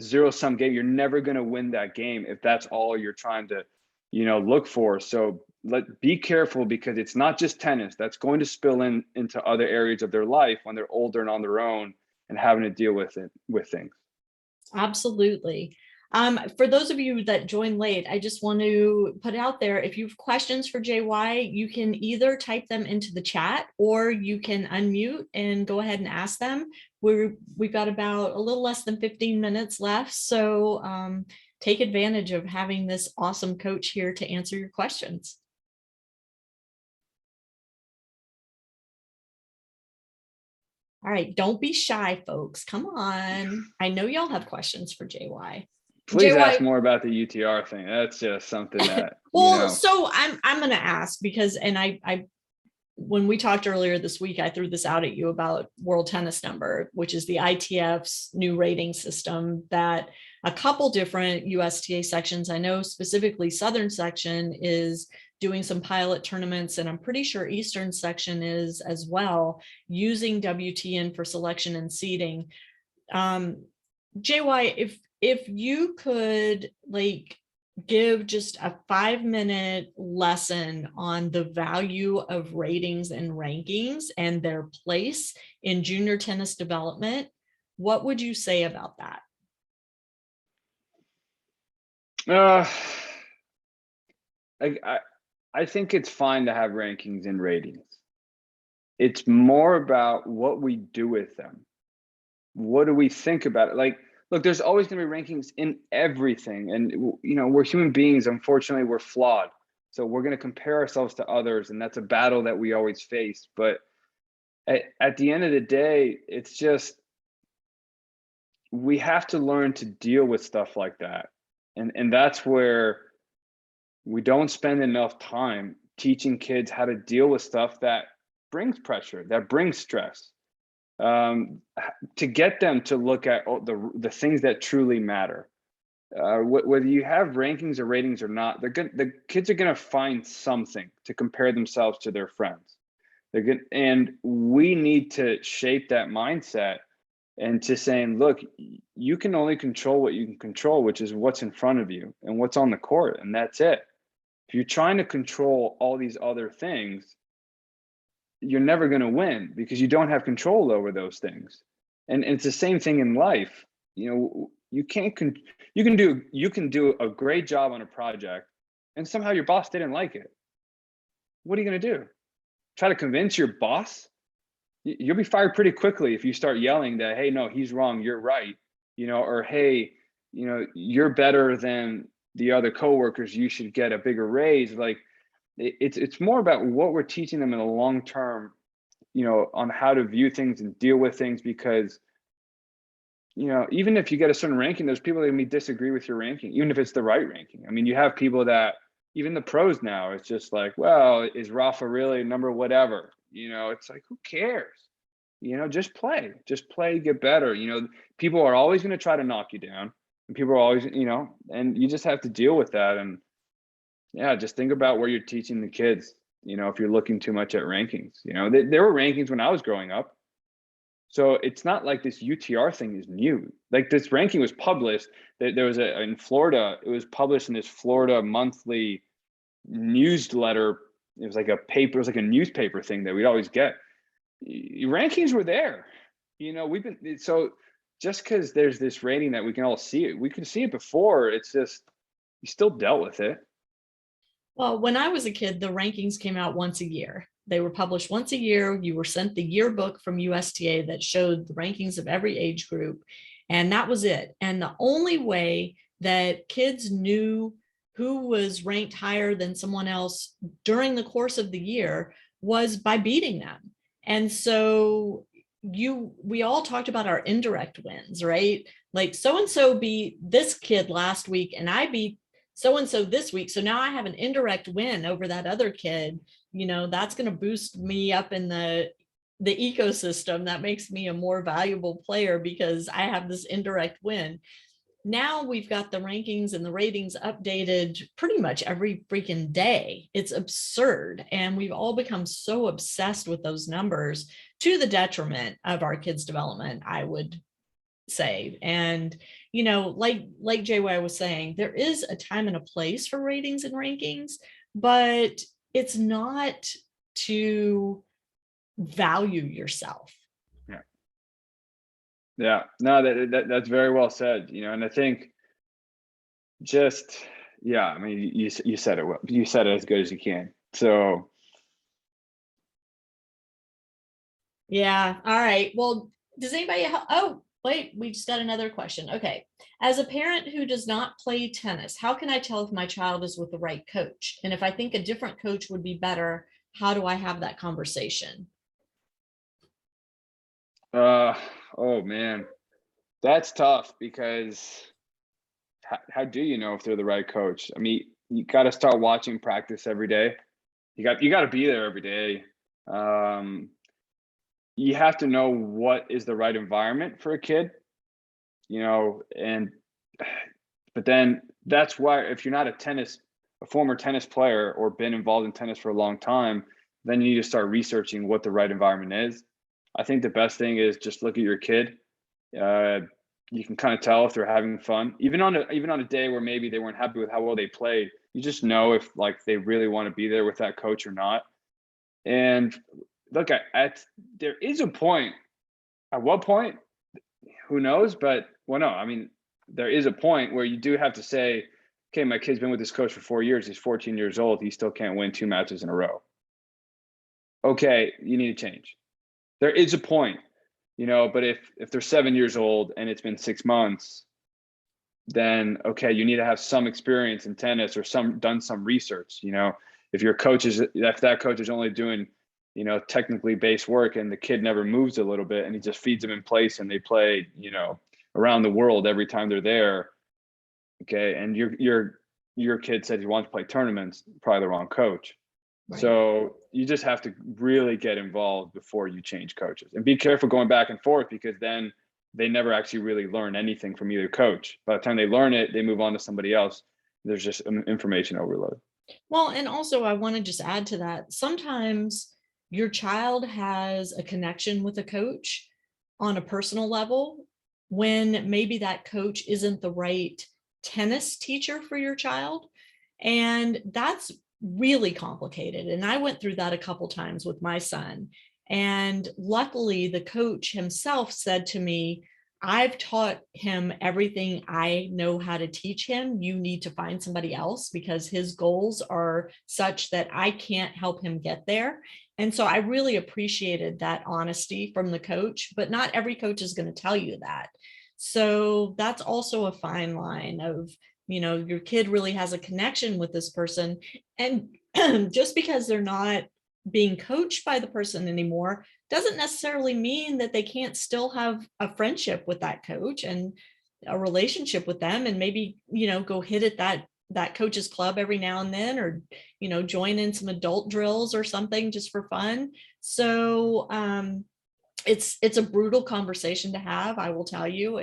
zero-sum game. You're never going to win that game if that's all you're trying to, look for. So be careful, because it's not just tennis. That's going to spill into other areas of their life when they're older and on their own and having to deal with things. Absolutely. For those of you that joined late, I just want to put out there, if you have questions for JY, you can either type them into the chat or you can unmute and go ahead and ask them. We've got about a little less than 15 minutes left. So take advantage of having this awesome coach here to answer your questions. All right, don't be shy, folks. Come on. I know y'all have questions for JY. Please JY, ask more about the UTR thing. That's just something that, well, so I'm going to ask because, and I when we talked earlier this week, I threw this out at you about World Tennis Number, which is the ITF's new rating system that a couple different USTA sections, I know specifically Southern section is doing some pilot tournaments, and I'm pretty sure Eastern section is as well, using WTN for selection and seeding. JY, if you could give just a 5-minute lesson on the value of ratings and rankings and their place in junior tennis development, what would you say about that? I think it's fine to have rankings and ratings. It's more about what we do with them. What do we think about it? Look, there's always going to be rankings in everything. And, we're human beings. Unfortunately, we're flawed. So we're going to compare ourselves to others. And that's a battle that we always face. But at the end of the day, it's just, we have to learn to deal with stuff like that. And that's where we don't spend enough time teaching kids how to deal with stuff that brings pressure, that brings stress. To get them to look at the things that truly matter. Whether you have rankings or ratings or not, the kids are going to find something to compare themselves to their friends. And we need to shape that mindset and to saying, look, you can only control what you can control, which is what's in front of you and what's on the court, and that's it. If you're trying to control all these other things, you're never going to win because you don't have control over those things. And it's the same thing in life. You can do a great job on a project and somehow your boss didn't like it. What are you going to do? Try to convince your boss? You'll be fired pretty quickly if you start yelling that, hey, no, he's wrong, you're right. Or hey, you're better than the other coworkers, you should get a bigger raise. It's more about what we're teaching them in the long term, on how to view things and deal with things, because even if you get a certain ranking, there's people that may disagree with your ranking, even if it's the right ranking. I mean, you have people that, even the pros now, it's just like, well, is Rafa really number whatever? It's like, who cares? Just play, get better. People are always going to try to knock you down, and people are always, and you just have to deal with that. And yeah, just think about where you're teaching the kids, if you're looking too much at rankings. There were rankings when I was growing up. So it's not like this UTR thing is new. Like, this ranking was published. There was in Florida, it was published in this Florida monthly newsletter. It was like a paper, it was like a newspaper thing that we'd always get. rankings were there. We've been, so just because there's this rating that we can all see it, we could see it before. It's just, you still dealt with it. Well, when I was a kid, the rankings came out once a year. They were published once a year. You were sent the yearbook from USTA that showed the rankings of every age group, and that was it. And the only way that kids knew who was ranked higher than someone else during the course of the year was by beating them. And so we all talked about our indirect wins, right? Like so and so beat this kid last week, and I beat so and so this week. So now I have an indirect win over that other kid. That's going to boost me up in the ecosystem. That makes me a more valuable player because I have this indirect win. Now we've got the rankings and the ratings updated pretty much every freaking day. It's absurd. And we've all become so obsessed with those numbers to the detriment of our kids' development, I would say. And like JY was saying, there is a time and a place for ratings and rankings, but it's not to value yourself. Yeah, no, that's very well said. And I think just, yeah, I mean, you said it well. You said it as good as you can. So yeah, all right. Well, does anybody oh wait, we just got another question. Okay. As a parent who does not play tennis, how can I tell if my child is with the right coach? And if I think a different coach would be better, how do I have that conversation? oh man, that's tough because how do you know if they're the right coach? I mean, you got to start watching practice every day. You got to be there every day. You have to know what is the right environment for a kid, but then that's why if you're not a former tennis player or been involved in tennis for a long time, then you need to start researching what the right environment is. I think the best thing is just look at your kid. You can kind of tell if they're having fun, even on a day where maybe they weren't happy with how well they played. You just know if like they really want to be there with that coach or not. And look, there is a point. At what point? Who knows? But no. I mean, there is a point where you do have to say, okay, my kid's been with this coach for 4 years. He's 14 years old. He still can't win 2 matches in a row. Okay, you need to change. There is a point, but if they're 7 years old and it's been 6 months, then okay, you need to have some experience in tennis or done some research. If that coach is only doing, technically based work and the kid never moves a little bit and he just feeds them in place and they play, around the world every time they're there. Okay. And your kid said he wants to play tournaments, probably the wrong coach. Right. So you just have to really get involved before you change coaches and be careful going back and forth, because then they never actually really learn anything from either coach. By the time they learn it, they move on to somebody else. There's just information overload. Well, and also I want to just add to that. Sometimes your child has a connection with a coach on a personal level when maybe that coach isn't the right tennis teacher for your child. And that's really complicated. And I went through that a couple times with my son. And luckily, the coach himself said to me, I've taught him everything I know how to teach him. You need to find somebody else because his goals are such that I can't help him get there. And so I really appreciated that honesty from the coach, but not every coach is going to tell you that. So that's also a fine line of, your kid really has a connection with this person. And just because they're not being coached by the person anymore doesn't necessarily mean that they can't still have a friendship with that coach and a relationship with them, and maybe, go hit at that coach's club every now and then, or, join in some adult drills or something just for fun. So, it's a brutal conversation to have. I will tell you,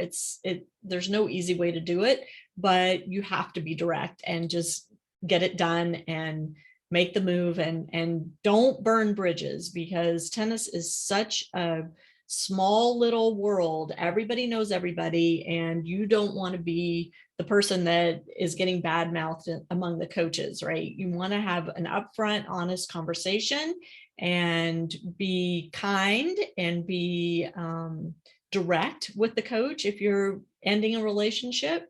there's no easy way to do it, but you have to be direct and just get it done and make the move, and don't burn bridges, because tennis is such a small little world. Everybody knows everybody, and you don't want to be the person that is getting bad mouthed among the coaches, right? You want to have an upfront, honest conversation and be kind and be direct with the coach if you're ending a relationship.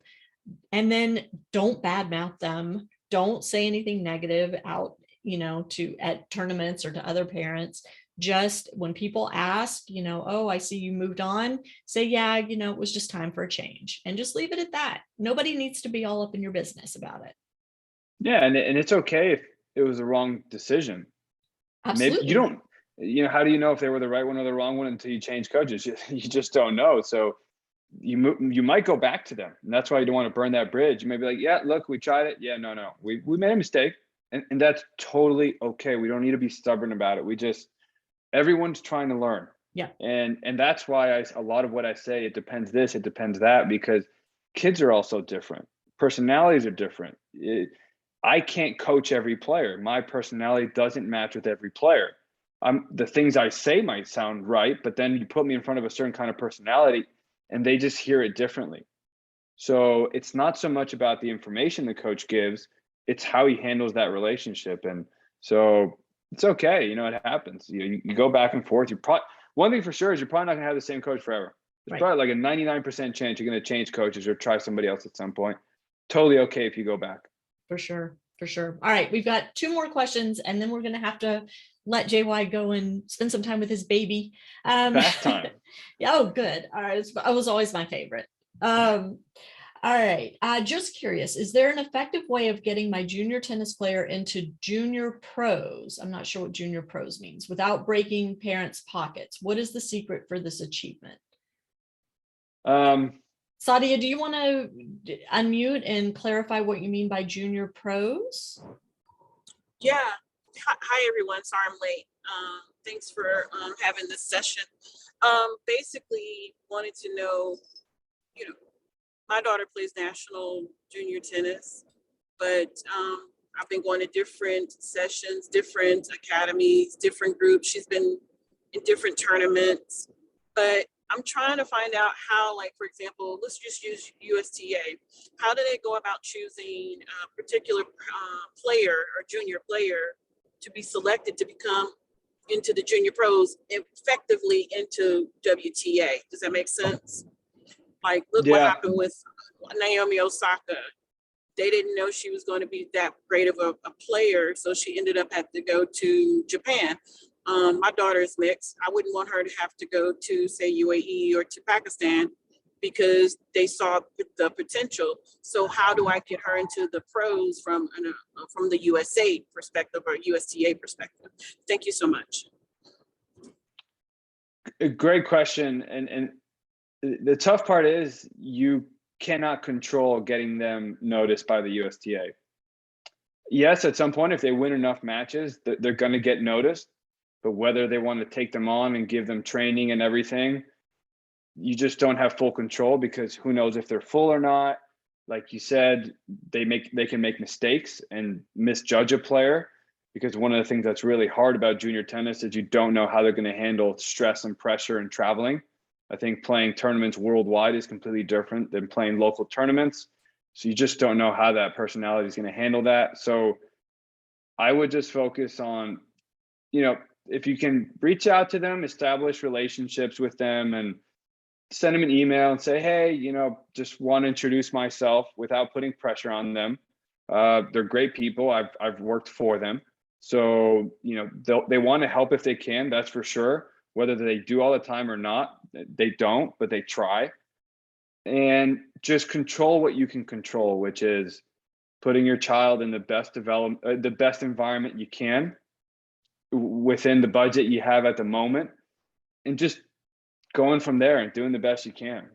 And then don't badmouth them. Don't say anything negative out, to at tournaments or to other parents. Just when people ask, oh, I see you moved on, say, yeah, it was just time for a change, and just leave it at that. Nobody needs to be all up in your business about it. Yeah, and it's okay if it was the wrong decision. Maybe you Absolutely. don't, how do you know if they were the right one or the wrong one until you change coaches? You just don't know. So you might go back to them, and that's why you don't want to burn that bridge. You may be like, yeah, look, we tried it. Yeah, no, we made a mistake, and that's totally okay. We don't need to be stubborn about it. Everyone's trying to learn. Yeah. And that's why a lot of what I say, it depends this, it depends that, because kids are also different. Personalities are different. I can't coach every player. My personality doesn't match with every player. The things I say might sound right, but then you put me in front of a certain kind of personality and they just hear it differently. So it's not so much about the information the coach gives, it's how he handles that relationship. And so it's okay. It happens. You go back and forth. One thing for sure is you're probably not going to have the same coach forever. There's Right. probably like a 99% chance you're going to change coaches or try somebody else at some point. Totally okay if you go back. For sure. For sure. All right. We've got 2 more questions, and then we're going to have to let JY go and spend some time with his baby. Bath time. Yeah. Oh, good. All right. It was always my favorite. All right. Just curious, is there an effective way of getting my junior tennis player into junior pros? I'm not sure what junior pros means, without breaking parents' pockets. What is the secret for this achievement? Sadia, do you want to unmute and clarify what you mean by junior pros? Yeah. Hi, everyone. Sorry I'm late. Thanks for having this session. Basically wanted to know, my daughter plays national junior tennis, but I've been going to different sessions, different academies, different groups. She's been in different tournaments, but I'm trying to find out how, like, for example, let's just use USTA. How do they go about choosing a particular player or junior player to be selected to become into the junior pros, effectively into WTA? Does that make sense? Like, look what happened with Naomi Osaka. They didn't know she was going to be that great of a player, so she ended up having to go to Japan. My daughter is mixed. I wouldn't want her to have to go to, say, UAE or to Pakistan because they saw the potential. So how do I get her into the pros from the USA perspective or USTA perspective? Thank you so much. A great question. And the tough part is you cannot control getting them noticed by the USTA. Yes, at some point, if they win enough matches, they're going to get noticed. But whether they want to take them on and give them training and everything, you just don't have full control, because who knows if they're full or not. Like you said, they can make mistakes and misjudge a player, because one of the things that's really hard about junior tennis is you don't know how they're going to handle stress and pressure and traveling. I think playing tournaments worldwide is completely different than playing local tournaments. So you just don't know how that personality is going to handle that. So I would just focus on, if you can reach out to them, establish relationships with them, and send them an email and say, hey, just want to introduce myself without putting pressure on them. They're great people. I've worked for them. So, they want to help if they can, that's for sure. Whether they do all the time or not, they don't, but they try. And just control what you can control, which is putting your child in the best environment you can within the budget you have at the moment, and just going from there and doing the best you can.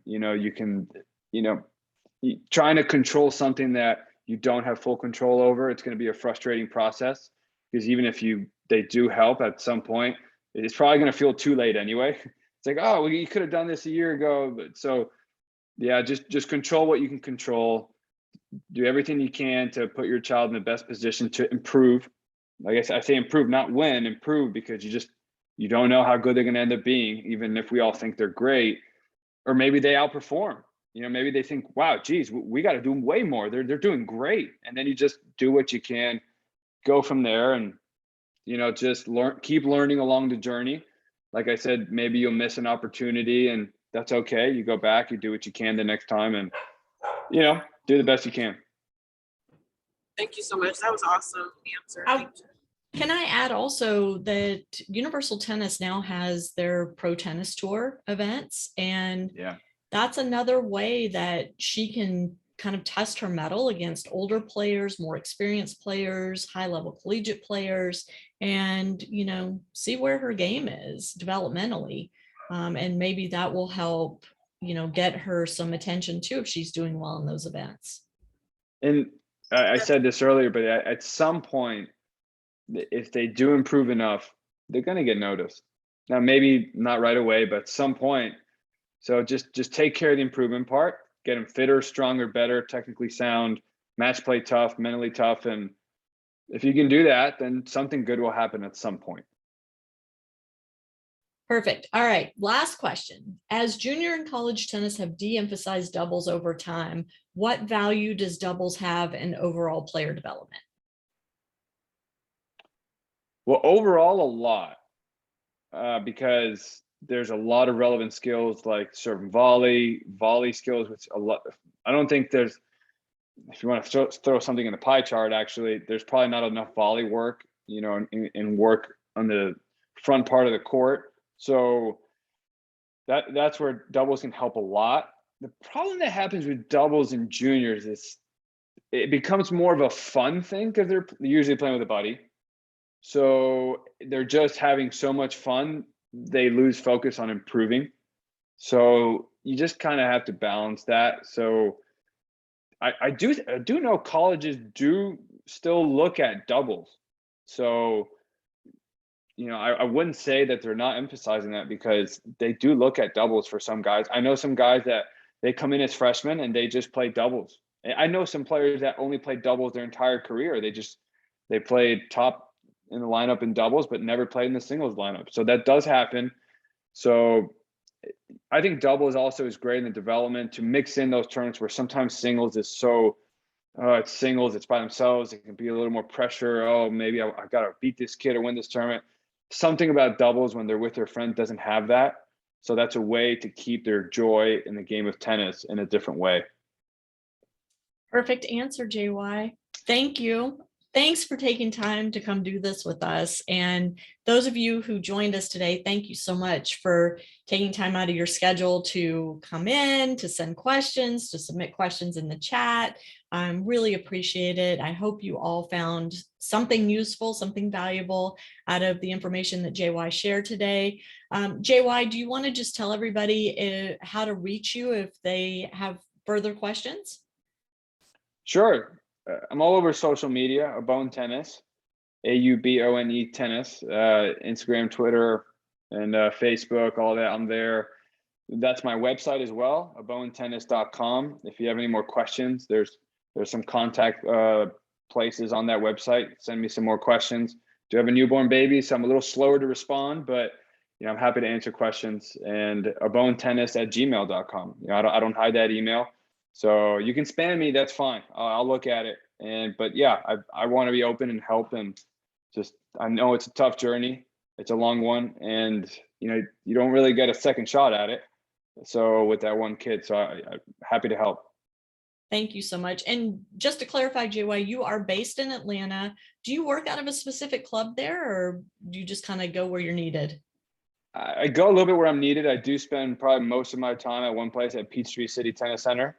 Trying to control something that you don't have full control over, it's going to be a frustrating process, because even if they do help at some point, it's probably going to feel too late anyway. It's like, oh, well, you could have done this a year ago. But so yeah, just control what you can control. Do everything you can to put your child in the best position to improve. Like I say improve, not win, improve, because You don't know how good they're going to end up being, even if we all think they're great, or maybe they outperform. Maybe they think, wow, geez, we got to do way more. They're doing great. And then you just do what you can, go from there, and, just keep learning along the journey. Like I said, maybe you'll miss an opportunity, and that's okay. You go back, you do what you can the next time, and, do the best you can. Thank you so much. That was an awesome answer. Thank you. Can I add also that Universal Tennis now has their Pro Tennis Tour events, and that's another way that she can kind of test her mettle against older players, more experienced players, high-level collegiate players, and, see where her game is developmentally. And maybe that will help, get her some attention too, if she's doing well in those events. And I said this earlier, but at some point, if they do improve enough, they're going to get noticed. Now, maybe not right away, but at some point. So just take care of the improvement part, get them fitter, stronger, better, technically sound, match play tough, mentally tough. And if you can do that, then something good will happen at some point. Perfect. All right. Last question. As junior and college tennis have de-emphasized doubles over time, what value does doubles have in overall player development? Well, overall, a lot, because there's a lot of relevant skills like serve and volley skills, which a lot. I don't think there's, if you want to throw something in the pie chart, actually, there's probably not enough volley work, and work on the front part of the court. So that's where doubles can help a lot. The problem that happens with doubles in juniors is it becomes more of a fun thing because they're usually playing with a buddy. So they're just having so much fun, they lose focus on improving. So you just kind of have to balance that. So I do know colleges do still look at doubles. So, I wouldn't say that they're not emphasizing that, because they do look at doubles for some guys. I know some guys that they come in as freshmen and they just play doubles. I know some players that only play doubles their entire career. They played top in the lineup in doubles, but never played in the singles lineup. So that does happen. So I think doubles also is great in the development, to mix in those tournaments where sometimes singles is it's singles, it's by themselves. It can be a little more pressure. Oh, maybe I got to beat this kid or win this tournament. Something about doubles when they're with their friend doesn't have that. So that's a way to keep their joy in the game of tennis in a different way. Perfect answer, JY. Thank you. Thanks for taking time to come do this with us. And those of you who joined us today, thank you so much for taking time out of your schedule to come in, to send questions, to submit questions in the chat. I really appreciate it. I hope you all found something useful, something valuable out of the information that JY shared today. JY, do you want to just tell everybody how to reach you if they have further questions? Sure. I'm all over social media, Aubone Tennis, AUBONE Tennis, Instagram, Twitter, and Facebook, all that. I'm there. That's my website as well, aubonetennis.com. If you have any more questions, there's some contact places on that website. Send me some more questions. Do have a newborn baby, so I'm a little slower to respond, but I'm happy to answer questions. And aubonetennis@gmail.com. I don't hide that email. So you can spam me, that's fine. I'll look at it. But yeah, I want to be open and help, and just, I know it's a tough journey. It's a long one, and you don't really get a second shot at it. So with that one kid, so I'm happy to help. Thank you so much. And just to clarify, JY, you are based in Atlanta. Do you work out of a specific club there, or do you just kind of go where you're needed? I go a little bit where I'm needed. I do spend probably most of my time at one place at Peachtree City Tennis Center.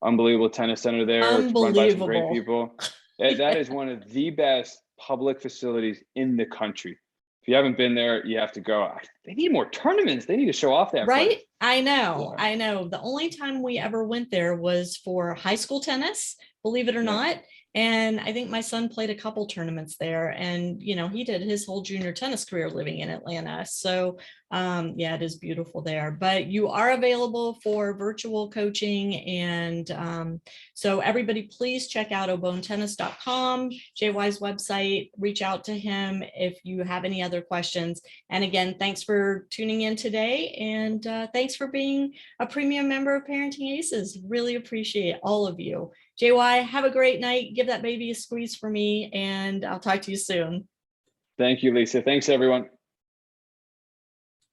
Unbelievable tennis center there. Unbelievable. It's run by some great people. That is one of the best public facilities in the country. If you haven't been there, you have to go. They need more tournaments. They need to show off that. Right? Place. I know. The only time we ever went there was for high school tennis, believe it or not. And I think my son played a couple tournaments there, and he did his whole junior tennis career living in Atlanta. So Yeah, it is beautiful there, but you are available for virtual coaching. And so everybody, please check out aubonetennis.com, JY's website, reach out to him if you have any other questions. And again, thanks for tuning in today. And thanks for being a premium member of Parenting Aces. Really appreciate all of you. JY, have a great night. Give that baby a squeeze for me, and I'll talk to you soon. Thank you, Lisa. Thanks, everyone.